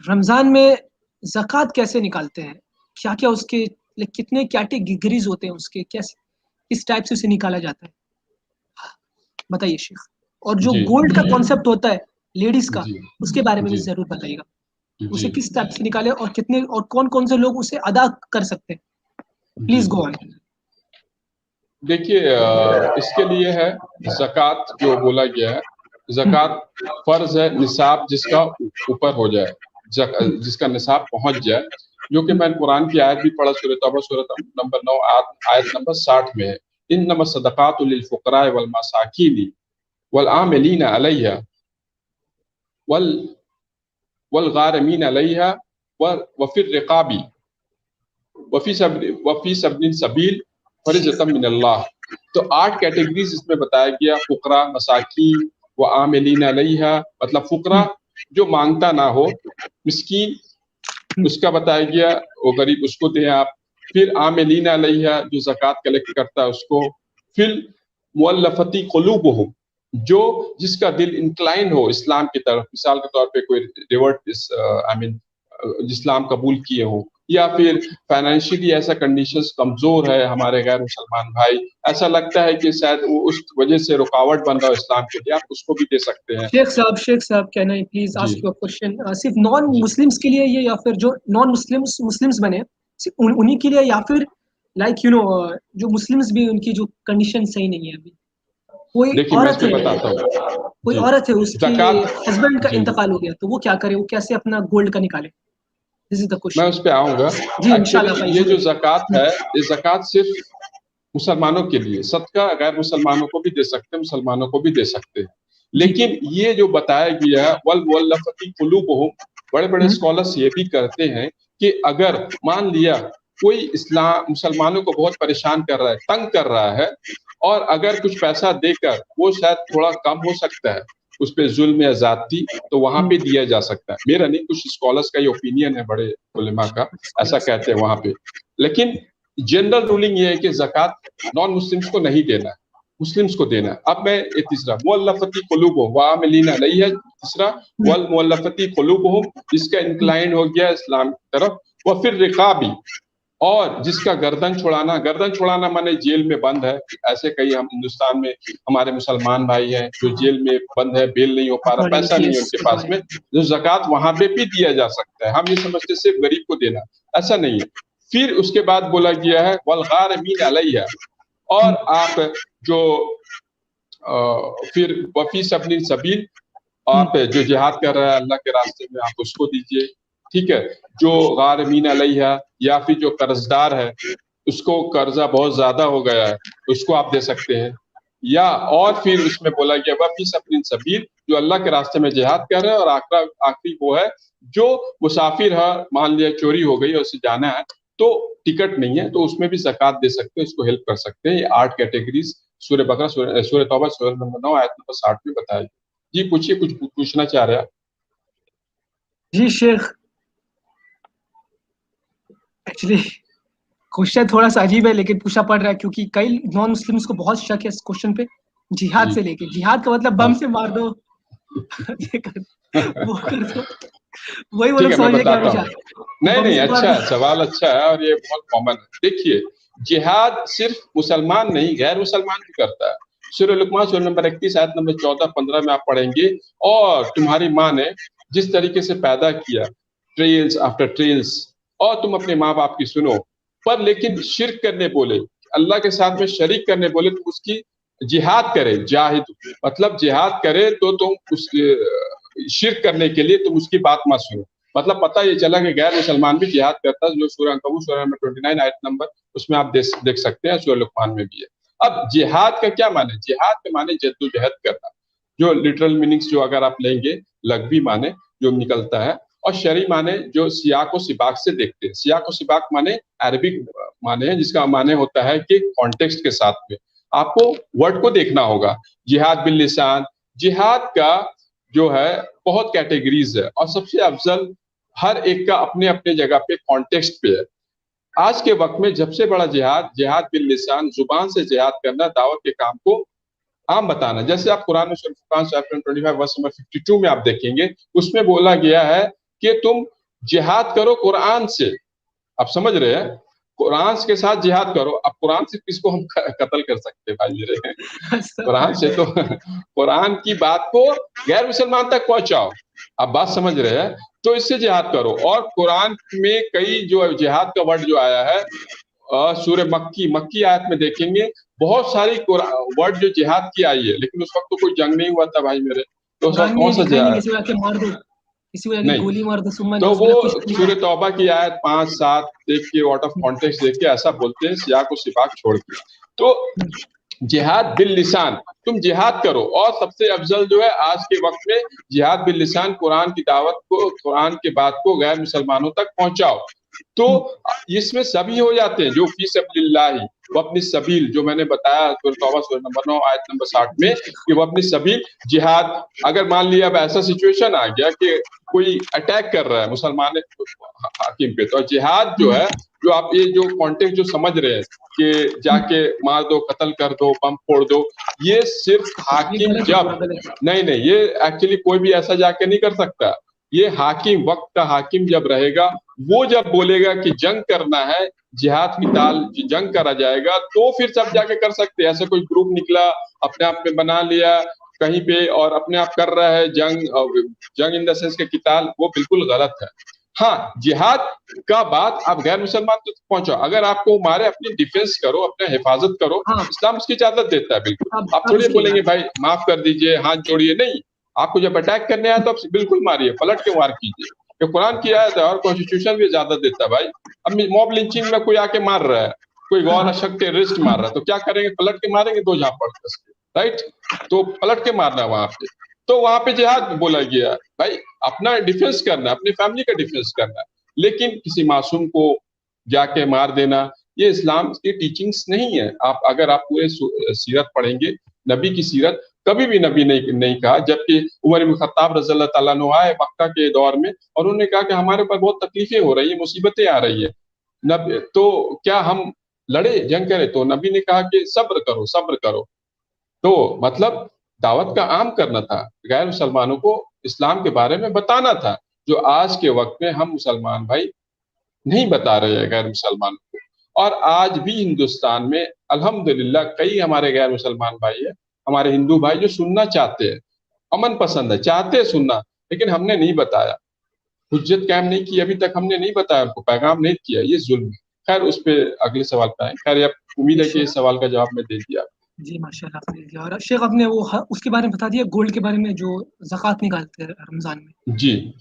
रमजान में ज़कात कैसे निकालते हैं? क्या क्या उसके कितने कैटेगरीज होते हैं उसके, कैसे किस टाइप से उसे निकाला जाता है, बताइए शेख। और जो जी गोल्ड का कॉन्सेप्ट होता है लेडीज का, जी उसके बारे में भी जी जरूर बताइएगा। जी उसे किस टाइप से निकाले और कितने और कौन कौन से लोग उसे अदा कर सकते हैं? जी प्लीज गो ऑन। देखिए, इसके लिए है ज़कात जो बोला गया है। ज़कात फर्ज है, निसाब जिसका ऊपर हो जाए, जिसका निसाब पहुंच जाए, जो कि मैंने कुरान की आयत भी पढ़ा, सूरह तौबा सूरह नंबर 9 आयत नंबर 60 में है। इन्नमा सदक़ातु लिल फ़ुक़राए वल मसाकीनी वल आमिलीना अलैहा वल वल गारिमीन अलैहा व फिर रिक़ाबी वफ़ी सबिल सबील फरिज़तम मिनल्लाह। तो 8 कैटेगरीज इसमें बताया गया, फुकरा, मसाकीन व आमिलीन अलैहा, मतलब फुकरा जो मांगता ना हो, मिस्कीन उसका बताया गया, वो गरीब उसको दें आप। फिर आमिलीन अलैहा जो ज़कात कलेक्ट करता है उसको। फिर मुअल्लफ़ती क़ुलूबुहुम जो जिसका दिल इंक्लाइन हो इस्लाम की तरफ, मिसाल के तौर पे कोई रिवर्ट आई मीन इस्लाम कबूल किए हो, या फिर फाइनेंशियली ऐसा कंडीशंस कमजोर है हमारे गैर मुसलमान भाई, ऐसा लगता है कि शायद वो उस वजह से रुकावट बन रहा हो इस्लाम के लिए, आप उसको भी दे सकते हैं। Sheikh Sahab can I please जी आस्क यू अ क्वेश्चन? सिर्फ नॉन जी मुस्लिम्स के लिए ये, या फिर जो नॉन मुस्लिम्स बने सिर्फ उन्हीं के लिए, या फिर लाइक जो मुस्लिम्स भी उनकी जो कंडीशन सही नहीं है अभी, कोई देखिए मैं इस औरत पे है, बताता हूँ। कोई जी औरत है उसके ज़कात, हस्बैंड का जी इंतकाल हो गया, तो वो क्या करे, वो कैसे अपना गोल्ड का निकाले? दिस इज द मैं क्वेश्चन। उस पे आऊंगा। जी एक्चुअली इंशाल्लाह भाई, ये जो जरूर। ज़कात है, ये ज़कात सिर्फ मुसलमानों के लिए, सदका गैर मुसलमानों को भी दे सकते हैं, मुसलमानों को भी दे सकते हैं। जी। लेकिन ये जो बताया गया है वल मुअल्लफ़ती क़ुलूबुहुम, बड़े बड़े स्कॉलर्स ये भी कहते हैं कि अगर मान लिया कोई इस्लाम मुसलमानों को बहुत परेशान कर रहा है, तंग कर रहा है, और अगर कुछ पैसा देकर वो शायद थोड़ा कम हो सकता है, उस पर जुल्म या ज़्यादती, तो वहां पे दिया जा सकता है। मेरा नहीं, कुछ स्कॉलर्स का ये ओपिनियन है, बड़े उलेमा का ऐसा कहते हैं वहां पे। लेकिन जनरल रूलिंग ये है कि ज़कात नॉन मुस्लिम्स को नहीं देना है, मुस्लिम्स को देना है। अब मैं ये तीसरा मुअल्लफ़ती क़ुलूबुहुम व आमिलीना अलैहा, तीसरा वल मुअल्लफ़ती क़ुलूबुहुम जिसका इंक्लाइन हो गया इस्लाम की तरफ, व फिर रिक़ाबी और जिसका गर्दन छुड़ाना माने जेल में बंद है। ऐसे कई हम हिंदुस्तान में हमारे मुसलमान भाई हैं जो जेल में बंद है, बेल नहीं हो पा रहा, पैसा नहीं है उनके पास में, जो ज़कात वहां पे भी दिया जा सकता है। हम ये समझते सिर्फ गरीब को देना, ऐसा नहीं है। फिर उसके बाद बोला गया है वल गारिमीन अलैहा, और आप जो फिर वफी सबिल सबील, आप जो जिहाद कर रहा है अल्लाह के रास्ते में, आप उसको दीजिए, ठीक है। जो गारिमीन अलैहा, या फिर जो कर्जदार है उसको कर्जा बहुत ज्यादा हो गया है, उसको आप दे सकते हैं। या और फिर उसमें बोला गया वफी सबिल सबील जो अल्लाह के रास्ते में जिहाद कर रहा है, और आखिरी वो है जो मुसाफिर है, मान लिया चोरी हो गई और उसे जाना है तो टिकट नहीं है, तो उसमें भी ज़कात दे सकते हैं, उसको हेल्प कर सकते हैं। ये 8 कैटेगरीज सूरह बकरा सूरह तौबा सूरह नंबर 9 आयत नंबर 60 में बताया गया। जी पूछिए, कुछ पूछना चाह रहे हैं? जी शेख, एक्चुअली क्वेश्चन थोड़ा सा अजीब है लेकिन पूछा पड़ रहा है क्योंकि कई नॉन मुस्लिम्स को बहुत शक है इस क्वेश्चन पे। जिहाद जी से लेके, जिहाद का मतलब बम हाँ से मार दो, ये कर वो कर दो, वही वो ठीक लोग है, मैं समझने का बताता हूँ। विचार, नहीं बम नहीं, से मार अच्छा दो। है, सवाल अच्छा है और ये बहुत कॉमन है। देखिए, जिहाद सिर्फ मुसलमान नहीं गैर मुसलमान भी करता है। सूरह लुकमान सूरह नंबर 31 आयत नंबर 14-15 में आप पढ़ेंगे, और तुम्हारी माँ ने जिस तरीके से पैदा किया, ट्रेल्स आफ्टर ट्रेल्स, और तुम अपने माँ बाप की सुनो, पर लेकिन शिर्क करने बोले, अल्लाह के साथ में शरीक करने बोले, तो उसकी जिहाद करे, जाहिद मतलब जिहाद करे, तो तुम उस शिर्क करने के लिए तुम उसकी बात मत सुनो। मतलब पता ये चला कि गैर मुसलमान भी जिहाद करता है, जो सूरह अनकबूत सूरह नंबर 29 आयत नंबर उसमें आप देख सकते हैं, सूरह लुकमान में भी है। अब जिहाद का क्या माने? जिहाद के माने जद्दोजहद करना, जो लिटरल मीनिंग्स जो अगर आप लेंगे, लग़वी माने जो निकलता है, और शरई माने जो सियाक और सिबाक से देखते हैं। सियाक और सिबाक माने अरबिक माने है, जिसका माने होता है कि कॉन्टेक्स्ट के साथ में आपको वर्ड को देखना होगा। जिहाद बिल लिसान, जिहाद का जो है बहुत कैटेगरीज है, और सबसे अफजल हर एक का अपने अपने जगह पे कॉन्टेक्स्ट पे है। आज के वक्त में सबसे बड़ा जिहाद बिल लिसान, जुबान से जिहाद करना, दावत के काम को आम बताना। जैसे आप कुरान में सूरह फुरकान चैप्टर 25 वर्स नंबर 52 में आप देखेंगे, उसमें बोला गया है कि तुम जिहाद करो कुरान से। आप समझ रहे हैं, कुरान के साथ जिहाद करो। अब कुरान से किसको हम कत्ल कर सकते हैं भाई मेरे? कुरान से तो कुरान की बात को गैर मुसलमान तक पहुंचाओ। आप बात समझ रहे हैं, तो इससे जिहाद करो। और कुरान में कई जो जिहाद का वर्ड जो आया है, सूरह मक्की आयत में देखेंगे बहुत सारी वर्ड जो जिहाद की आई है, लेकिन उस वक्त तो कोई जंग नहीं हुआ था भाई मेरे, तो उस वक्त कौन सा जिहाद? नहीं, तो वो सूरह तौबा की आयत 5-7 देख के, आउट ऑफ कॉन्टेक्स्ट देख के ऐसा बोलते हैं, सियाक और सिबाक छोड़ के। तो जिहाद बिल लिसान, तुम जिहाद करो। और सबसे अफजल जो है आज के वक्त में जिहाद बिल लिसान, कुरान की दावत को, कुरान के बात को गैर मुसलमानों तक पहुंचाओ। तो इसमें सभी हो जाते हैं, जो फी सबिलिल्लाह, वो अपनी सबील, जो मैंने बताया तौबा सूरह नंबर 9 आयत नंबर 60 में, कि वो अपनी सबील जिहाद। अगर मान लिया अब ऐसा सिचुएशन आ गया कि कोई अटैक कर रहा है मुसलमान हाकिम पे, तो जिहाद जो है, जो आप ये जो कॉन्टेक्स्ट जो समझ रहे हैं कि जाके मार दो, कत्ल कर दो, बम फोड़ दो, ये सिर्फ हाकिम जब नहीं, ये एक्चुअली कोई भी ऐसा जाके नहीं कर सकता। ये हाकिम, वक्त का हाकिम जब रहेगा, वो जब बोलेगा कि जंग करना है, जिहाद की ताल जंग करा जाएगा, तो फिर सब जाके कर सकते हैं। ऐसे कोई ग्रुप निकला, अपने आप में बना लिया कहीं पे, और अपने आप कर रहा है जंग इन द सेंस के किताल, वो बिल्कुल गलत है। हाँ, जिहाद का बात आप गैर मुसलमान तक पहुंचाओ। अगर आपको मारे, अपनी डिफेंस करो, अपने हिफाजत करो। इस्लाम उसकी इजाजत देता है बिल्कुल। आप थोड़ी बोलेंगे भाई माफ कर दीजिए, हाथ जोड़िए, नहीं। आपको जब अटैक करने आया तो आप बिल्कुल मारिए, पलट के वार कीजिए। ये कुरान की आयत है, और कॉन्स्टिट्यूशन भी इजाजत देता है भाई। अब मॉब लिंचिंग में कोई आके मार रहा है, कोई गौर अशक टेररिस्ट मार रहा है, तो क्या करेंगे? पलट के मारेंगे, दो झापड़ कस के, राइट? तो पलट के मारना है वहां पे, तो वहां पे जिहाद बोला गया भाई, अपना डिफेंस करना, अपनी फैमिली का डिफेंस करना। लेकिन किसी मासूम को जाके मार देना, ये इस्लाम की टीचिंग्स नहीं है। आप अगर आप पूरे सीरत पढ़ेंगे, नबी की सीरत, कभी भी नबी नहीं कहा। जबकि उमर इब्न खत्ताब रज़ियल्लाहु ताला अन्हु आए मक्का के दौर में, और उन्होंने कहा कि हमारे ऊपर बहुत तकलीफें हो रही है, मुसीबतें आ रही है, तो क्या हम लड़े, जंग करें? तो नबी ने कहा कि सब्र करो। तो मतलब दावत का आम करना था, गैर मुसलमानों को इस्लाम के बारे में बताना था, जो आज के वक्त में हम मुसलमान भाई नहीं बता रहे हैं गैर मुसलमानों को। और आज भी हिंदुस्तान में अल्हम्दुलिल्लाह कई हमारे गैर मुसलमान भाई है, हमारे हिंदू भाई, जो सुनना चाहते हैं, अमन पसंद है, चाहते हैं सुनना, लेकिन हमने नहीं बताया, हुज्जत कायम नहीं की, अभी तक हमने नहीं बताया, उनको पैगाम नहीं किया, ये जुल्म है। खैर, उस पे अगले सवाल पे आए। खैर, अब उम्मीद है कि इस सवाल का जवाब मैं दे दिया। जी माशाल्लाह, आपने दिया। और शेख आपने वो उसके बारे में बता दिया, गोल्ड के बारे में, जो ज़कात निकालते हैं रमजान में। जी,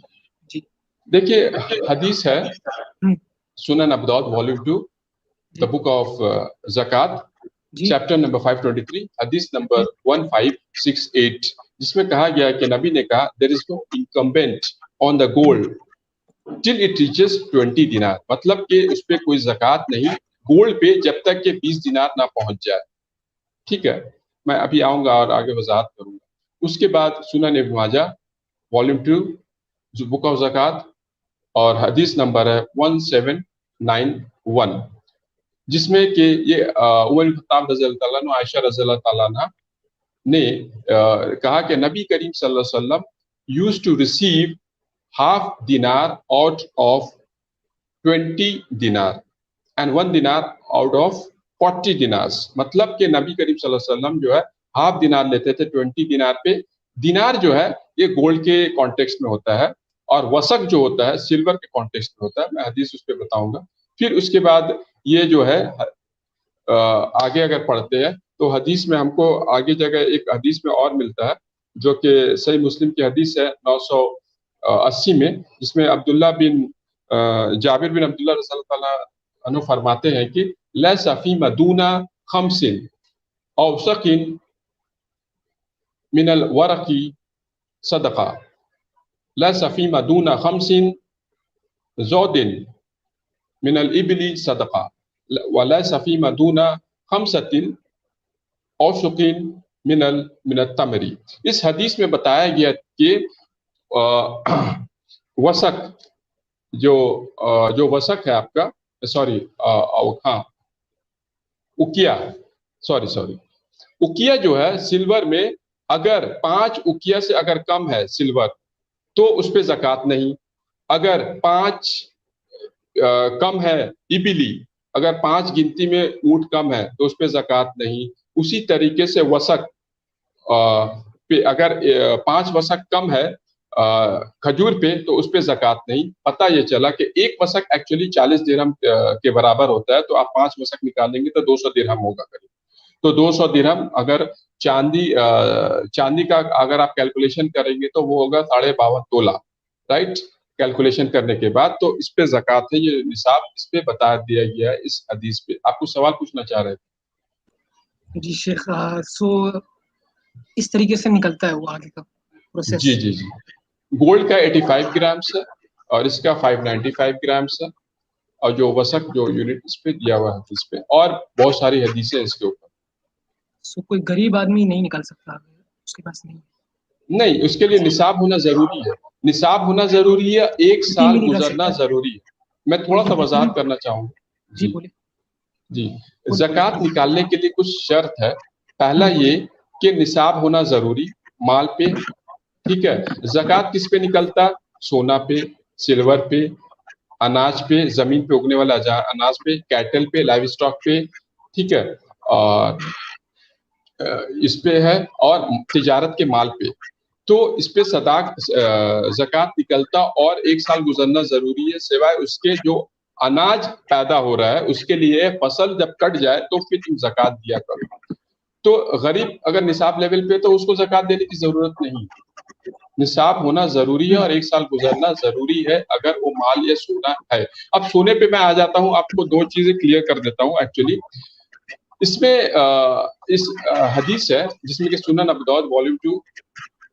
देखिए, हदीस है सुनन अबू दाऊद वॉल्यूम 2, द बुक ऑफ ज़कात, चैप्टर नंबर 523, हदीस नंबर 1568, जिसमें कहा गया कि नबी ने कहा, there is no incumbent on the gold till it reaches 20 dinar. मतलब कि उस पे कोई ज़कात नहीं गोल्ड पे, जब तक के 20 दिनार ना पहुंच जाए। ठीक है, मैं अभी आऊंगा और आगे वजाहत करूंगा। उसके बाद सुनन इब्न माजा वॉल्यूम 2, जो बुक ऑफ ज़कात, और हदीस नंबर है 1791, जिसमें कि ये उमर इब्न खत्ताब रज़ियल्लाहु ताला अन्हु, आयशा रज़ियल्लाहु ताला अन्हा ने कहा कि नबी करीम सल्लल्लाहु अलैहि वसल्लम यूज्ड टू रिसीव हाफ दिनार आउट ऑफ 20 दिनार। and 1 dinar out of 40 dinars. मतलब कि नबी करीम सल्लल्लाहु अलैहि वसल्लम जो है हाफ दिनार लेते थे 20 दिनार पे। दिनार जो है ये गोल्ड के कॉन्टेक्स्ट में होता है और वसक जो होता है सिल्वर के कॉन्टेक्स्ट में होता है। मैं हदीस उस पर बताऊंगा। फिर उसके बाद ये जो है आगे अगर पढ़ते हैं तो हदीस में हमको आगे जगह एक हदीस में और मिलता है जो कि सही मुस्लिम की हदीस है 980 में, जिसमें अब्दुल्ला बिन जाबिर बिन अब्दुल्ला रज़ियल्लाहु ताला अन्हु फरमाते हैं कि लैसा फी मदूना खमसिन औसकिन मिनल वरकी सदका, लैसा फी मदूना खमसिन ज़ौदिन मिनल इबली सदका व लैसा फी मदूना खमसतिन औसकिन मिनल तमरी। इस हदीस में बताया गया कि वसक जो वसक है आपका, सॉरी हाँ उकिया जो है सिल्वर में, अगर 5 उकिया से अगर कम है सिल्वर तो उस पे ज़कात नहीं। अगर 5 कम है इबिली, अगर 5 गिनती में ऊंट कम है तो उस पे ज़कात नहीं। उसी तरीके से वसक पे अगर 5 वसक कम है खजूर पे तो उस पे ज़कात नहीं। पता ये चला कि एक वसक एक्चुअली 40 दिरहम के बराबर होता है, तो आप 5 वसक निकालेंगे तो 200 दिरहम होगा करीब। तो 200 दिरहम अगर चांदी का अगर आप कैलकुलेशन करेंगे तो वो होगा 52.5 तोला, राइट, कैलकुलेशन करने के बाद। तो इस पे ज़कात है, ये निसाब इस पे बता दिया गया है इस हदीस पे। आप कुछ सवाल पूछना चाह रहे थे? जी शेख, सो इस तरीके से निकलता है वो आगे का प्रोसेस? जी। गोल्ड का 85 ग्राम्स है और इसका 595 ग्राम्स है, और जो वसक जो यूनिट इस पे दिया हुआ है इस पे, और बहुत सारी हदीसें इसके ऊपर। सो कोई गरीब आदमी नहीं निकाल सकता, उसके पास नहीं, उसके लिए निसाब होना जरूरी है। निसाब होना जरूरी है, 1 साल गुजरना जरूरी है। मैं थोड़ा सा वजाहत करना चाहूंगा। जी बोलिए। जी, ज़कात निकालने के लिए कुछ शर्त है। पहला ये कि निसाब होना जरूरी माल पे, ठीक है। ज़कात किस पे निकलता? सोना पे, सिल्वर पे, अनाज पे, जमीन पे उगने वाला अनाज पे, कैटल पे, लाइव स्टॉक पे, ठीक है, और इस पे है, और तिजारत के माल पे। तो इस पे ज़कात निकलता और 1 साल गुजरना जरूरी है, सिवाय उसके जो अनाज पैदा हो रहा है उसके लिए फसल जब कट जाए तो फिर तुम ज़कात दिया करो। तो गरीब अगर निसाब लेवल पे तो उसको ज़कात देने की जरूरत नहीं। निसाब होना जरूरी है और 1 साल गुजरना जरूरी है अगर वो माल या सोना है। अब सोने पे मैं आ जाता हूँ, आपको 2 चीजें क्लियर कर देता हूँ। एक्चुअली इसमें इस हदीस है जिसमें कि सुनन अबू दाऊद वॉल्यूम 2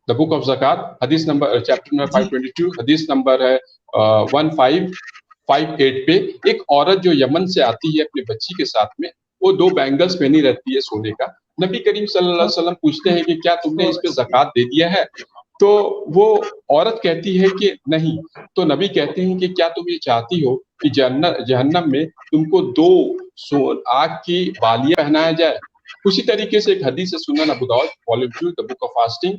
द बुक ऑफ ज़कात, हदीस नंबर चैप्टर नंबर 522, हदीस नंबर है 1558 पे। एक औरत जो यमन से आती है अपनी बच्ची के साथ में, वो 2 बैंगल्स पहनी रहती है सोने का। नबी करीम सल्लल्लाहु अलैहि वसल्लम पूछते हैं कि क्या तुमने इस पे ज़कात दे दिया है? तो वो औरत कहती है कि नहीं। तो नबी कहते हैं कि क्या तुम ये चाहती हो कि जहन्नम में तुमको 2 आग की बालियां पहनाया जाए? उसी तरीके से एक हदीस है सुनन अबू दाऊद volume 2 the book of fasting,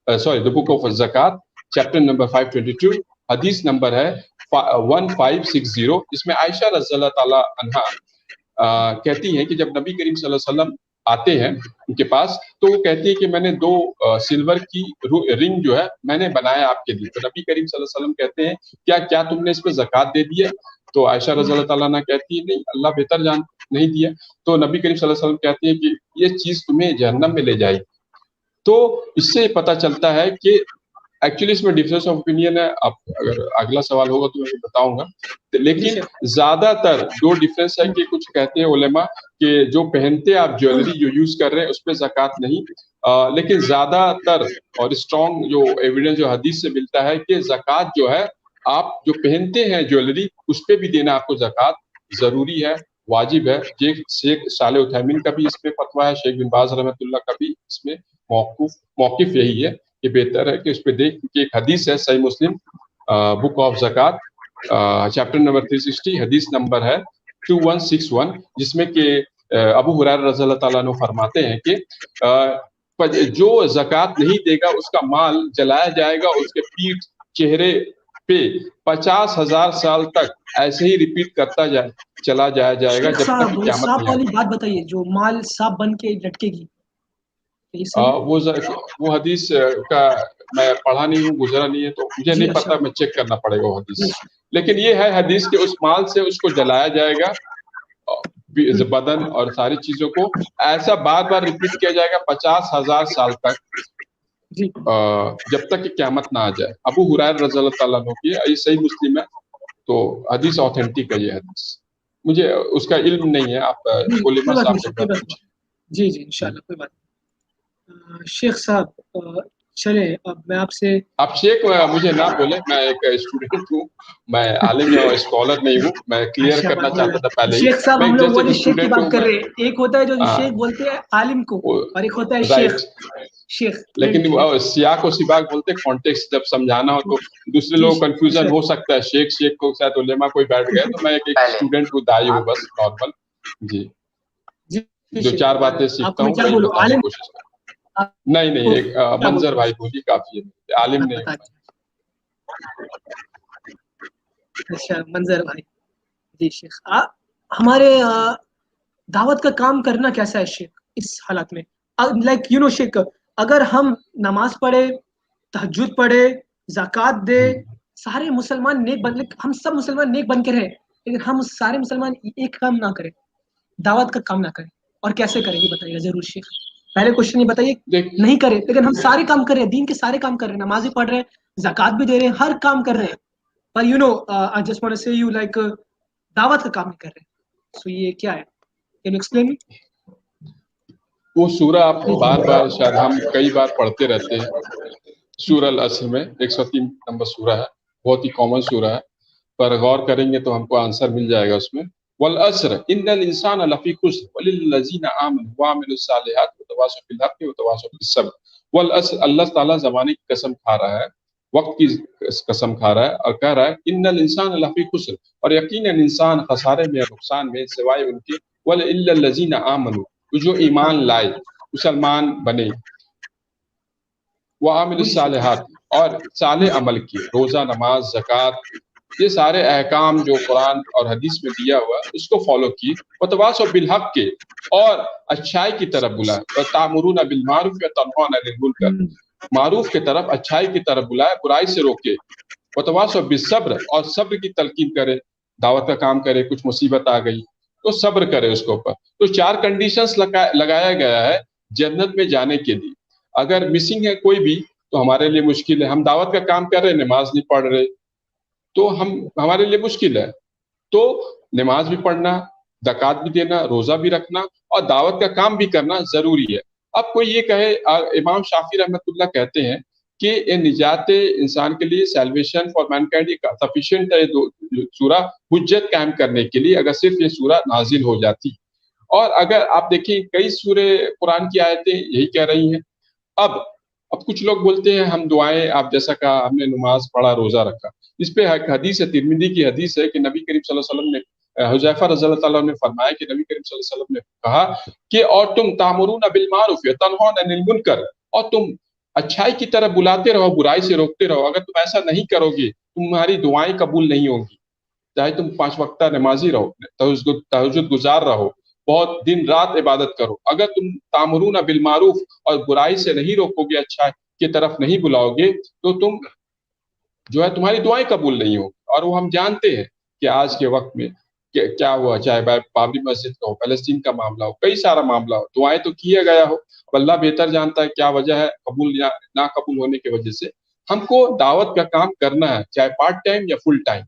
the book of ज़कात, चैप्टर नंबर 522, हदीस नंबर है 1560। इसमें आयशा रज़ियल्लाहु ताला अन्हा कहती हैं कि जब नबी करीम सल्लल्लाहु अलैहि वसल्लम आते हैं उनके पास, तो वो कहती है कि मैंने 2 सिल्वर की रिंग जो है मैंने बनाया आपके लिए। तो नबी करीम सल्लल्लाहु अलैहि वसल्लम कहते हैं क्या तुमने इस पे ज़कात दे दी है? तो आयशा रज़ियल्लाहु ताला अन्हा कहती है नहीं, अल्लाह बेहतर जान, नहीं दिया। तो नबी करीम सल्लल्लाहु अलैहि वसल्लम कहते हैं कि ये चीज तुम्हें जहन्नम में ले जाएगी। तो इससे पता चलता है कि एक्चुअली इसमें डिफरेंस ऑफ ओपिनियन है। आप अगर अगला सवाल होगा तो मैं बताऊंगा, लेकिन ज्यादातर 2 डिफरेंस है कि कुछ कहते हैं उलेमा कि जो पहनते आप ज्वेलरी जो यूज कर रहे हैं उस पर ज़कात नहीं, लेकिन ज्यादातर और स्ट्रॉन्ग जो एविडेंस जो हदीस से मिलता है कि ज़कात जो है आप जो पहनते हैं ज्वेलरी उस पर भी देना आपको ज़कात जरूरी है, वाजिब है। शेख साले उथैमीन का भी इस पे फतवा है, शेख बिन बाज रहमतुल्लाह का भी इसमें मौक़िफ़ यही है कि बेहतर है कि उस पे देख के। एक हदीस है सही मुस्लिम बुक ऑफ ज़कात चैप्टर नंबर 360, हदीस नंबर है 2161, जिसमें कि अबू हुरैरा रज़ियल्लाहु ताला अन्हु फरमाते हैं कि जो ज़कात नहीं देगा उसका माल जलाया जाएगा, उसके पीठ, चेहरे पे 50,000 साल तक ऐसे ही रिपीट करता चला जाएगा जब तक कि क़यामत सांप नहीं वाली आएगी। बात बताइए, जो माल सांप बन के लटकेगी, ये सही है? वो हदीस का मैं पढ़ा नहीं हूँ, गुजरा नहीं है, तो मुझे जी, नहीं अच्छा। पता, मैं चेक करना पड़ेगा वो हदीस। जी, लेकिन ये है हदीस कि उस माल से उसको जलाया जाएगा, बदन और सारी चीजों को ऐसा बार बार रिपीट किया जाएगा 50,000 साल तक, जी। जब तक कि क़यामत ना आ जाए। अबू हुरैरा रज़ियल्लाहु ताला अन्हु की, ये सही मुस्लिम है, तो हदीस ऑथेंटिक है ये हदीस। मुझे उसका इल्म नहीं है, आप जी, उलेमा कोई बात साहब नहीं, से कोई बात नहीं। पूछिए। जी, जी, इंशाल्लाह, कोई बात नहीं। शेख साहब, चले अब मैं आपसे आप शेख मुझे ना बोले, मैं एक स्टूडेंट हूँ, मैं आलिम या स्कॉलर नहीं हूँ, मैं क्लियर करना चाहता था पहले ही। शेख साहब, मैं हम लोग जैसे वाले कि शेख की स्टूडेंट बात हूँ कर मैं। रहे हैं। एक होता है जो हाँ, शेख बोलते हैं आलिम को, और एक होता है शेख। राइट। शेख लेकिन वो सियाक और सिबाक बोलते हैं, कॉन्टेक्स्ट जब समझाना हो तो दूसरे लोगों को कंफ्यूजन हो सकता है। शेख को शायद उलेमा कोई बैठ गए, तो मैं एक स्टूडेंट हूँ, दाई हूँ, बस नॉर्मल। जी, जी, जो शेख, 4 बातें सीखता आपको मैं हूँ क्या वही बोलूं, बताने की आलिम? कोशिश करता आप हूँ। नहीं, एक क्या मंजर बोलूं? भाई बोलिए, काफी है, आलिम नहीं हूँ मैं। अच्छा, मंजर भाई। जी शेख, हमारे दावत का काम करना कैसा है शेख इस हालात में? लाइक यू नो शेख, अगर हम नमाज पढ़े, तहज्जुद पढ़े, ज़कात दे, सारे मुसलमान नेक बन, हम सब मुसलमान नेक बन के रहे, लेकिन हम सारे मुसलमान एक काम ना करें, दावत का काम ना करें, और कैसे करें ये बताइएगा जरूर शेख। पहले क्वेश्चन ये बताइए, नहीं करे लेकिन हम सारे काम कर रहे हैं, दीन के सारे काम कर रहे हैं, नमाज भी पढ़ रहे हैं, ज़कात भी दे रहे हैं, हर काम कर रहे हैं, पर you know I just want to say you like दावत का काम नहीं कर रहे। सो ये क्या है? Can you explain me? वो सूरा आप बार बार, शायद हम कई बार पढ़ते रहते हैं, सूरह अल असर में 103 नंबर सूरा है, बहुत ही कॉमन सूरा है, पर गौर करेंगे तो हमको आंसर मिल जाएगा उसमें। वल असर इन्नल इंसान लफी खुस्र वलिल्लज़ीना आमनु व अमिलुस सालिहात व तवासौ बिल हक़्क़ि व तवासौ बिस सब्र। वल असर, अल्लाह ताला ज़माने की कसम खा रहा है, वक्त की कसम खा रहा है, और कह रहा है इन्नल इंसान लफी खुस्र, और यकीनन इंसान खसारे में, नुकसान में, सिवाय उनके वलिल्लज़ीना आमनु, जो ईमान लाए, मुसलमान बने, वामिलुस सालिहात, और साले अमल किए, रोजा, नमाज, ज़कात, ये सारे अहकाम जो कुरान और हदीस में दिया हुआ उसको फॉलो किए, वतवासौ बिल हक़ के, और अच्छाई की तरफ बुलाए, वतामुरूना बिल मारूफ व तनहौना अनिल मुनकर, मारूफ की तरफ, अच्छाई की तरफ बुलाए, बुराई से रोके, वतवासौ बिस सब्र, और सब्र की तलकीन करे, दावत का काम करे, कुछ मुसीबत आ गई तो सब्र करे उसके ऊपर। तो 4 कंडीशंस लगाया गया है जन्नत में जाने के लिए। अगर मिसिंग है कोई भी तो हमारे लिए मुश्किल है। हम दावत का काम कर रहे हैं, नमाज नहीं पढ़ रहे, तो हमारे लिए मुश्किल है। तो नमाज भी पढ़ना, ज़कात भी देना, रोजा भी रखना, और दावत का काम भी करना जरूरी है। अब कोई ये कहे, इमाम शाफी रहमतुल्लाह कहते हैं कि ये निजात इंसान के लिए, सैल्वेशन फॉर मैनकाइंड सफिशिएंट है सूरा हुज्जत कायम करने के लिए, अगर सिर्फ ये सूरा नाजिल हो जाती। और अगर आप देखिए कई सूरे कुरान की आयतें यही कह रही हैं। अब कुछ लोग बोलते हैं हम दुआएं, आप जैसा कहा, हमने नमाज पढ़ा, रोजा रखा, इस पे हदीस है, तिरमिजी की हदीस है कि नबी करीम सल्लल्लाहु अलैहि वसल्लम ने, हुज़ैफा रज़ियल्लाहु ताला ने फरमाया कि नबी करीम सल्लल्लाहु अलैहि वसल्लम ने कहा कि और तुम तामुरून बिल मारूफ व तनहौना अनिल मुनकर, और तुम अच्छाई की तरफ बुलाते रहो, बुराई से रोकते रहो। अगर तुम ऐसा नहीं करोगे, तुम्हारी दुआएं कबूल नहीं होंगी, चाहे तुम 5 वक्ता नमाजी रहो, तहज्जुद गुजार रहो, बहुत दिन रात इबादत करो, अगर तुम तामुरून बिल मारूफ और बुराई से नहीं रोकोगे, अच्छा की तरफ नहीं बुलाओगे, तो तुम जो है तुम्हारी दुआएं कबूल नहीं होगी। और वो हम जानते हैं कि आज के वक्त में क्या हुआ, चाहे बाबरी मस्जिद का हो, फलस्तीन का मामला हो, कई सारा मामला हो, दुआएं तो किया गया हो, अल्लाह बेहतर जानता है क्या वजह है कबूल या ना कबूल होने की वजह से। हमको दावत का काम करना है, चाहे पार्ट टाइम या फुल टाइम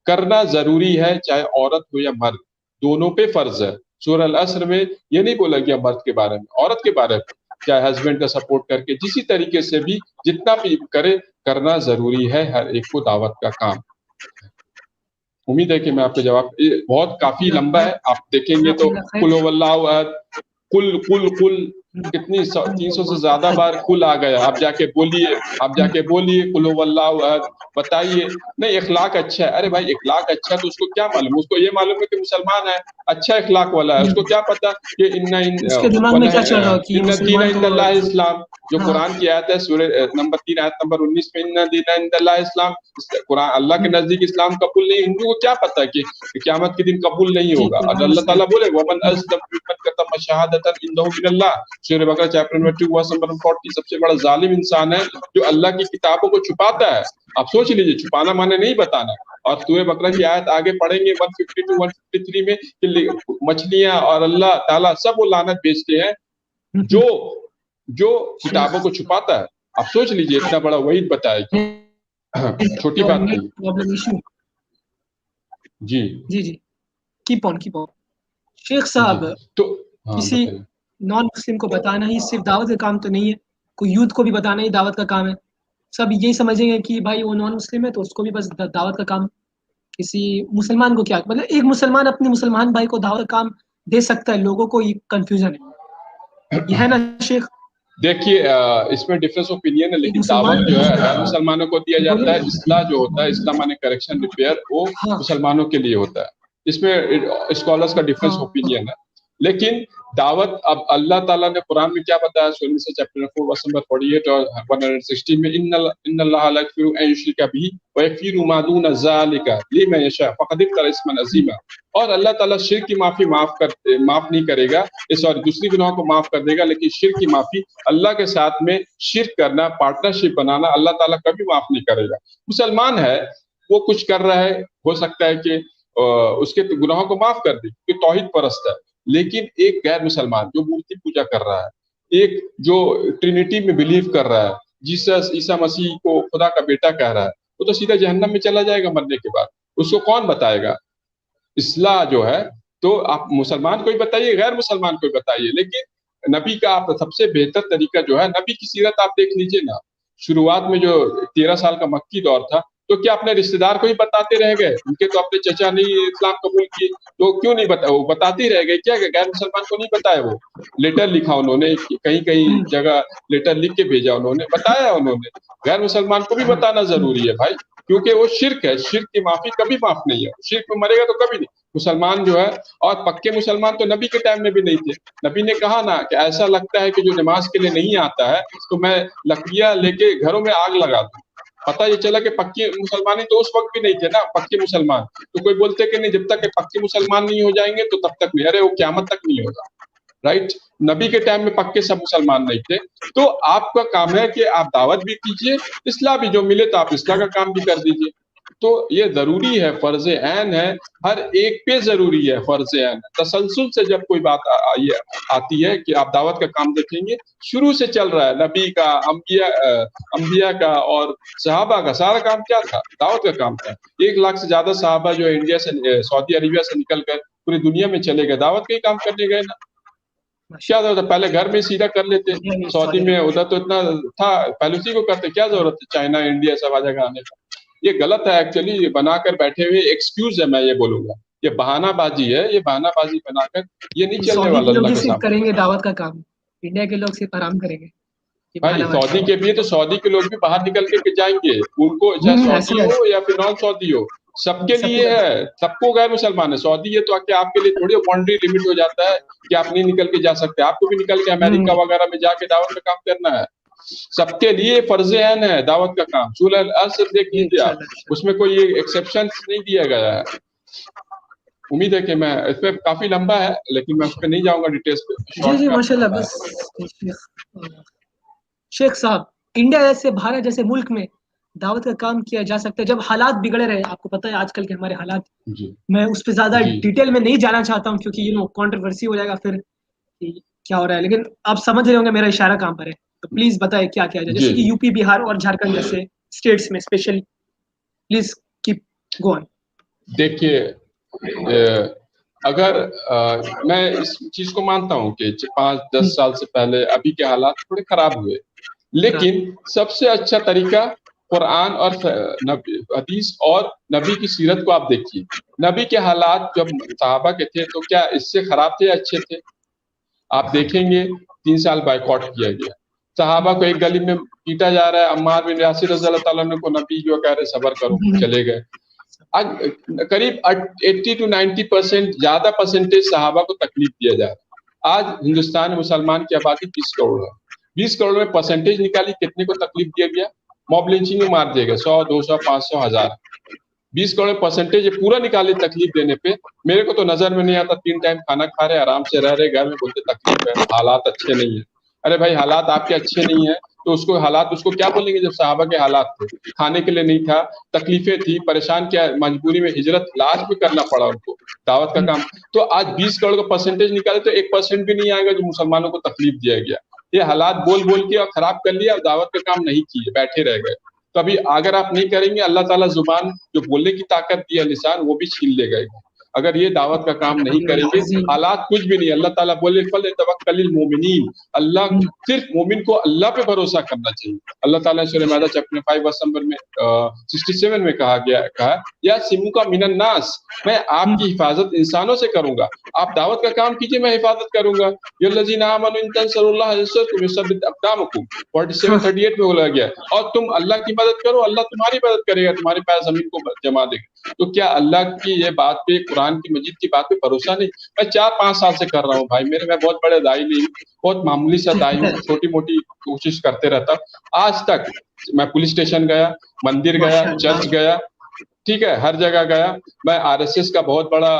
करना जरूरी है, चाहे औरत हो या मर्द, दोनों पे फर्ज है। सूरह अल असर में ये नहीं बोला गया मर्द के बारे में, औरत के बारे में, चाहे हस्बैंड का सपोर्ट करके जिसी तरीके से भी जितना भी करे, करना जरूरी है हर एक को दावत का काम। उम्मीद है कि मैं आपके जवाब, बहुत काफी लंबा है, आप देखेंगे तो कुल हुवल्लाहु अहद, कुल कितनी 300 से ज्यादा बार कुल आ गया, आप जाके बोलिए कुल हुवल्लाहु अहद, बताइए। नहीं इखलाक अच्छा है, अरे भाई इखलाक अच्छा है तो उसको क्या मालूम, उसको ये मालूम है कि मुसलमान है, अच्छा इखलाक वाला है, उसको क्या पता कि उसके दिमाग में क्या चल रहा है कि इन्ना दीना मुसलमान तो इंदल्लाह इस्लाम, जो हाँ। कुरान की आयत है सूरह नंबर 3 आयत नंबर 19 में, इन्ना दीना इंदल्लाह इस्लाम, कुरान अल्लाह के नजदीक इस्लाम कबूल नहीं, हिंदू को क्या पता कि क़यामत के दिन कबूल नहीं जी, होगा। और कुरान अल्लाह से ताला बोले वमन अज़लम मिम्मन कतम शहादतन इंदहु मिनल्लाह, सूरह बकरा चैप्टर नंबर 2 वर्स नंबर 40, सबसे बड़ा जालिम इंसान है जो अल्लाह की किताबों को छुपाता है। आप सोच लीजिए, छुपाना माने नहीं बताना। और सूरह बकरा की आयत आगे पढ़ेंगे 152 153 में कि मछलियां और अल्लाह ताला सब वो लानत भेजते हैं जो किताबों को छुपाता है। आप सोच लीजिए, इतना बड़ा वहीद बताएगी, छोटी बात नहीं। प्रॉब्लम इशू जी जी कीप ऑन शेख साहब, तो हाँ, किसी बताइए। नॉन मुस्लिम को बताना ही सिर्फ दावत का काम तो नहीं है, कोई यूथ को भी बताना ही दावत का काम है। सब यही समझेंगे कि भाई वो नॉन मुस्लिम है तो उसको भी बस दावत का काम। किसी मुसलमान को क्या, मतलब एक मुसलमान अपने मुसलमान भाई को दावत का काम दे सकता है, लोगों को ये कंफ्यूजन है, ये है ना शेख? देखिए इसमें डिफरेंस ओपिनियन है, लेकिन मुसलमान दावत जो है गैर मुसलमानों को दिया जाता है। बोलिए। इस्लाह जो होता है, इस्लाह माने करेक्शन रिपेयर, वो हाँ मुसलमानों के लिए होता है। इसमें स्कॉलर्स का डिफरेंस हाँ ओपिनियन है। लेकिन दावत, अब अल्लाह ताला ने कुरान में क्या बताया, सूरह निसा चैप्टर 4 वर्स नंबर 48 और 160 में, इन्नल्लाह ला यगफिरु अन युश्रिका बिही व यगफिरु मा दून ज़ालिका लिमन यशा फ़क़द इफ़्तरा इस्मन अज़ीमा। और अल्लाह ताला शिर्क की माफी माफ नहीं करेगा, सॉरी दूसरी गुनाहों को माफ कर देगा, लेकिन शिर्क की माफी, अल्लाह के साथ में शिर्क करना, पार्टनरशिप बनाना, अल्लाह ताला कभी माफ नहीं करेगा। मुसलमान है, वो कुछ कर रहा है, हो सकता है कि उसके गुनाहों को माफ कर दे, क्योंकि तौहीद परस्त है। लेकिन एक गैर मुसलमान जो मूर्ति पूजा कर रहा है, एक जो ट्रिनिटी में बिलीव कर रहा है, जीसस ईसा मसीह को खुदा का बेटा कह रहा है, वो तो सीधा जहन्नम में चला जाएगा मरने के बाद। उसको कौन बताएगा इस्लाह जो है? तो आप मुसलमान को ही बताइए, गैर मुसलमान को ही बताइए, लेकिन नबी का आप सबसे बेहतर तरीका जो है, नबी की सीरत आप देख लीजिए ना। शुरुआत में जो 13 साल का मक्की दौर था, तो क्या अपने रिश्तेदार को ही बताते रह गए? उनके तो अपने चचा ने इस्लाम कबूल की, तो क्यों नहीं वो बताते ही रह गए क्या? गैर मुसलमान को नहीं बताया? वो लेटर लिखा उन्होंने, कहीं कहीं जगह लेटर लिख के भेजा उन्होंने, बताया उन्होंने। गैर मुसलमान को भी बताना जरूरी है भाई, क्योंकि वो शिर्क है, शिर्क की माफी कभी माफ नहीं है, शिर्क में मरेगा तो कभी नहीं। मुसलमान जो है, और पक्के मुसलमान तो नबी के टाइम में भी नहीं थे। नबी ने कहा ना कि ऐसा लगता है कि जो नमाज के लिए नहीं आता है तो मैं लकड़ियां लेके घरों में आग लगा दूं। पता ये चला कि पक्के मुसलमान तो उस वक्त भी नहीं थे ना, पक्के मुसलमान। तो कोई बोलते कि नहीं, जब तक के पक्के मुसलमान नहीं हो जाएंगे तो तब तक नहीं, अरे वो क़यामत तक नहीं होगा। राइट, नबी के टाइम में पक्के सब मुसलमान नहीं थे। तो आपका काम है कि आप दावत भी कीजिए, इस्लाह भी, जो मिले तो आप इस्लाह का काम भी कर दीजिए। तो ये जरूरी है, फर्ज ऐन है, हर एक पे जरूरी है, फर्ज ऐन। तसलसल से जब कोई बात आती है कि आप दावत का काम देखेंगे, शुरू से चल रहा है, नबी का, अंबिया का और सहाबा का सारा काम क्या था? दावत का काम था। 1 लाख से ज्यादा सहाबा जो इंडिया से, सऊदी अरेबिया से निकल कर पूरी दुनिया में चले गए, दावत का ही काम करने गए ना। क्या जरूरत है? पहले घर में सीधा कर लेते, सऊदी में, उधर तो इतना था, पहले उसी को करते, क्या जरूरत है चाइना इंडिया सब जगह आने का? ये गलत है एक्चुअली, ये बनाकर बैठे हुए एक्सक्यूज है, मैं ये बोलूंगा, ये बहानाबाजी है, ये बहानाबाजी बनाकर ये नहीं चलने वाला अल्लाह के सामने। करेंगे दावत का काम, इंडिया के लोग सिर्फ आराम करेंगे भाई। सऊदी के भी तो सऊदी के लोग भी बाहर निकल के जाएंगे, उनको चाहे सऊदी हो या फिर नॉन सऊदी हो, सबके लिए है, सबको गैर मुसलमान है। सऊदी है तो आपके लिए थोड़ी बाउंड्री लिमिट हो जाता है कि आप नहीं निकल के जा सकते, आपको भी निकल के अमेरिका वगैरह में जाके दावत का काम करना है। सबके लिए फर्ज ऐन है दावत का काम। सूरह अल-असर देख लीजिए आप, उसमें कोई एक्सेप्शन नहीं दिया गया है। उम्मीद है कि मैं, इस पे काफी लंबा है लेकिन मैं उस पे नहीं जाऊंगा डिटेल्स पे। जी माशाल्लाह। बस शेख साहब, इंडिया जैसे, भारत जैसे मुल्क में दावत का काम किया जा सकता है जब हालात बिगड़े रहे। आपको पता है आजकल के हमारे हालात, मैं उस पर ज्यादा डिटेल में नहीं जाना चाहता हूँ क्योंकि कंट्रोवर्सी हो जाएगा फिर क्या हो रहा है, लेकिन आप समझ रहे होंगे मेरा इशारा कहाँ पर है। तो प्लीज बताइए क्या किया जाए, जैसे कि यूपी, बिहार और झारखंड जैसे स्टेट्स में specially. Please keep go on. देखिए, अगर मैं इस चीज को मानता हूँ कि 5-10 साल से पहले अभी के हालात थोड़े खराब हुए, लेकिन सबसे अच्छा तरीका कुरान और हदीस और नबी की सीरत को आप देखिए। नबी के हालात जब सहाबा के थे तो क्या इससे खराब थे या अच्छे थे? आप देखेंगे 3 साल बाइकआउट किया गया। सहाबा को एक गली में पीटा जा रहा है, अम्मार बिन यासिर रज़ियल्लाहु ताला अन्हु को नबी जो कह रहे सब्र करो, चले गए। करीब 80 to 90% ज्यादा परसेंटेज सहाबा को तकलीफ दिया जा रहा है। आज हिंदुस्तान में मुसलमान की आबादी 20 करोड़ है, 20 करोड़ में परसेंटेज निकाली कितने को तकलीफ दिया गया? मॉब लिंचिंग में मार दिया गया 100, 200, 500, 1000। 20 करोड़ परसेंटेज पूरा निकाले तकलीफ देने पे। मेरे को तो नजर में नहीं आता, 3 टाइम खाना खा रहे, आराम से रह रहे, घर में बोलते तकलीफ है, हालात अच्छे नहीं है। अरे भाई हालात आपके अच्छे नहीं है तो उसको हालात उसको क्या बोलेंगे? जब सहाबा के हालात थे, खाने के लिए नहीं था, तकलीफें थी, परेशान किया, मजबूरी में हिजरत लाश भी करना पड़ा उनको, दावत का काम। तो आज 20 करोड़ का परसेंटेज निकाले तो 1% भी नहीं आएगा जो मुसलमानों को तकलीफ दिया गया। ये हालात बोल बोल के और खराब कर लिया, दावत का काम नहीं किए, बैठे रह गए। तो अभी अगर आप नहीं करेंगे, अल्लाह ताला जुबान जो बोलने की ताकत दी है, लिसान, वो भी छीन लेगा। अगर ये दावत का काम नहीं करेंगे, हालात कुछ भी नहीं। अल्लाह ताला बोले फल तवक्कलिल मोमिनीन, अल्लाह सिर्फ मोमिन को अल्लाह पे भरोसा करना चाहिए। अल्लाह ताला ने सूरह माइदा चैप्टर 5 वर्स नंबर में 67 में कहा या सिमू का मिनन नास, मैं आपकी हिफाजत इंसानों से करूंगा। आप दावत का काम कीजिए, मैं हिफाजत करूंगा। यल्लज़ीना आमनू इन तंसुरुल्लाह यंसुरकुम युसब्बित अक़दामकुम 47-38 में बोला गया। और तुम अल्लाह की मदद करो, अल्लाह तुम्हारी मदद करेगा, तुम्हारे पैर जमीन को जमा देगा। तो क्या अल्लाह की ये बात पे, कुरान की मजीद की बात पे भरोसा नहीं? मैं 4-5 साल से कर रहा हूँ भाई, मैं बहुत बड़े दाई नहीं, बहुत मामूली सा दाई हूँ, छोटी मोटी कोशिश करते रहता। आज तक मैं पुलिस स्टेशन गया, मंदिर गया, चर्च गया, ठीक है, हर जगह गया। मैं आरएसएस का बहुत बड़ा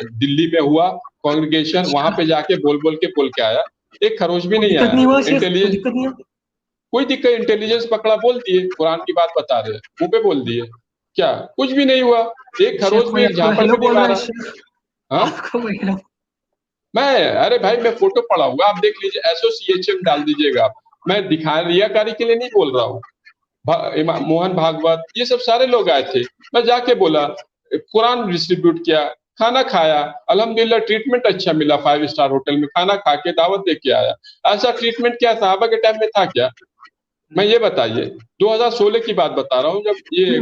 दिल्ली में हुआ कांग्रेगेशन, वहां पे जाके बोल के आया, एक खरोच भी नहीं आया। इंटेलिजेंस कोई दिक्कत, इंटेलिजेंस पकड़ा, बोल दिए कुरान की बात बता रहे, मुंह पे बोल दिए, क्या कुछ भी नहीं हुआ, एक खरोच में एक झापड़ भी नहीं मारा। हाँ मैं, अरे भाई मैं फोटो पड़ा हुआ, आप देख लीजिए, एसोसिएशन डाल दीजिएगा आप, मैं दिखा रियाकारी के लिए नहीं बोल रहा हूँ। मोहन भागवत ये सब सारे लोग आए थे, मैं जाके बोला, कुरान डिस्ट्रीब्यूट किया, खाना खाया, अल्हम्दुलिल्लाह ट्रीटमेंट अच्छा मिला, 5 स्टार होटल में खाना खा के दावत दे के आया। ऐसा ट्रीटमेंट क्या सहाबा के टाइम में था क्या? मैं ये बताइए, 2016 की बात बता रहा हूँ जब ये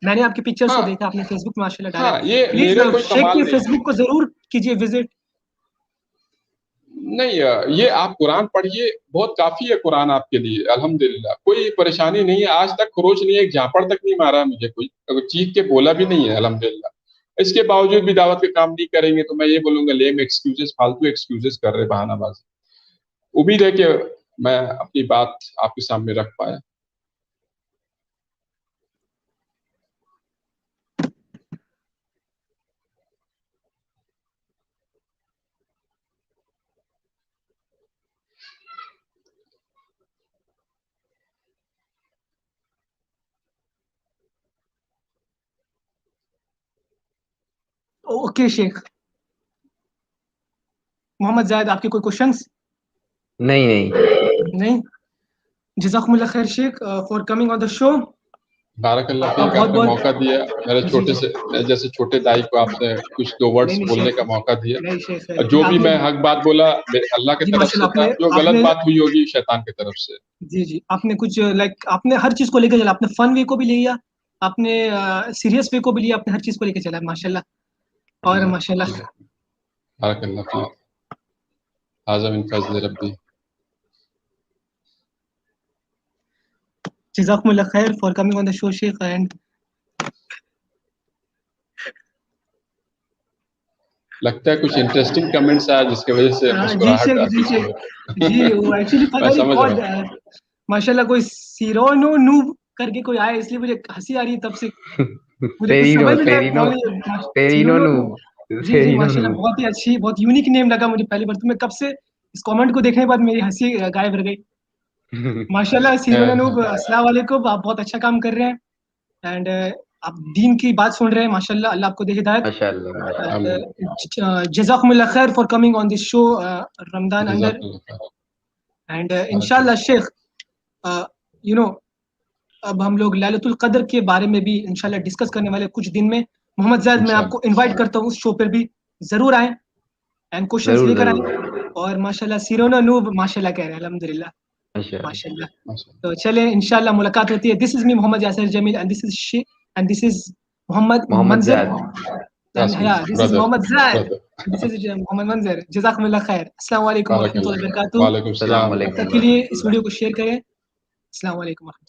मैंने आपके पिक्चर्स को देखा, आपने फेसबुक माशाल्लाह डाला। हाँ, ये मेरे कोई कमाल नहीं, फेसबुक को जरूर कीजिए विजिट। नहीं, ये आप कुरान पढ़िए, बहुत काफी है कुरान आपके लिए, अल्हम्दुलिल्लाह कोई परेशानी नहीं है। आज तक खरोच नहीं है, एक झापड़ तक नहीं मारा मुझे कोई, चीख के बोला भी नहीं है, अल्हम्दुलिल्लाह। इसके बावजूद भी दावत के काम नहीं करेंगे तो मैं ये बोलूंगा लेम एक्सक्यूजेस, फालतू एक्सक्यूजेस कर रहे, बहानाबाजी। उम्मीद है कि मैं अपनी बात आपके सामने रख पाया। ओके शेख मोहम्मद जायद, आपके कोई क्वेश्चंस? नहीं। जज़ाकुमुल्लाह खैर शेख for coming on the show. बारकल्लाह फीक, आपने मौका दिया, मेरे छोटे से जैसे छोटे दाई को आपने कुछ 2 वर्ड्स बोलने का मौका दिया। जो भी मैं हक बात बोला अल्लाह की तरफ से था, जो गलत बात हुई होगी शैतान की तरफ से। जी आपने कुछ आपने हर चीज को लेकर चला, आपने फन वे को भी लिया, आपने सीरियस वे को भी लिया, आपने हर चीज को लेकर चला माशाल्लाह। और माशाल्लाह बारकल्लाह फीक, हाज़ा मिन फज़्ल रब्बी। जज़ाकुमुल्लाह खैर for coming on the show Sheikh. And लगता है कुछ इंटरेस्टिंग कमेंट्स आया जिसकी वजह से मुस्कुराहट आती है। जी वो एक्चुअली पता नहीं कौन, माशाल्लाह कोई सिरोनो नूब करके कोई आया, इसलिए मुझे हंसी आ रही है तब से। जी माशाल्लाह बहुत ही अच्छी, बहुत यूनिक नेम लगा मुझे पहली बार, तो मैं कब से इस कमेंट को देखने के बाद मेरी हंसी गायब रह गई। माशाल्लाह सिरोनो नूब, अस्सलाम वालेकुम, आप बहुत अच्छा काम कर रहे हैं एंड आप दीन की बात सुन रहे हैं माशाल्लाह, अल्लाह आपको दे हिदायत। जज़ाकुमुल्लाह खैर for coming on this show Ramzan अंदर। एंड इंशाल्लाह शेख यू नो अब हम लोग लैलतुल कद्र के बारे में भी इंशाल्लाह डिस्कस करने वाले कुछ दिन में। मोहम्मद जायद, मैं आपको इनवाइट करता हूँ उस शो पर भी जरूर आए एंड क्वेश्चंस लेकर आए। और माशाल्लाह सिरोना नूब माशाल्लाह कह रहे हैं, अल्हम्दुलिल्लाह माशाल्लाह। तो चले इंशाल्लाह मुलाकात होती है। This is me Mohammad Yasir Jameel and this is Mohammad Manzar, this is Mohammad जायद This is محمد منظر. جزاکم اللہ خیر. السلام علیکم ورحمۃ اللہ وبرکاتہ. وعلیکم السلام. تب تک کے لیے اس ویڈیو کو شیئر کریں. السلام علیکم ورحمۃ اللہ.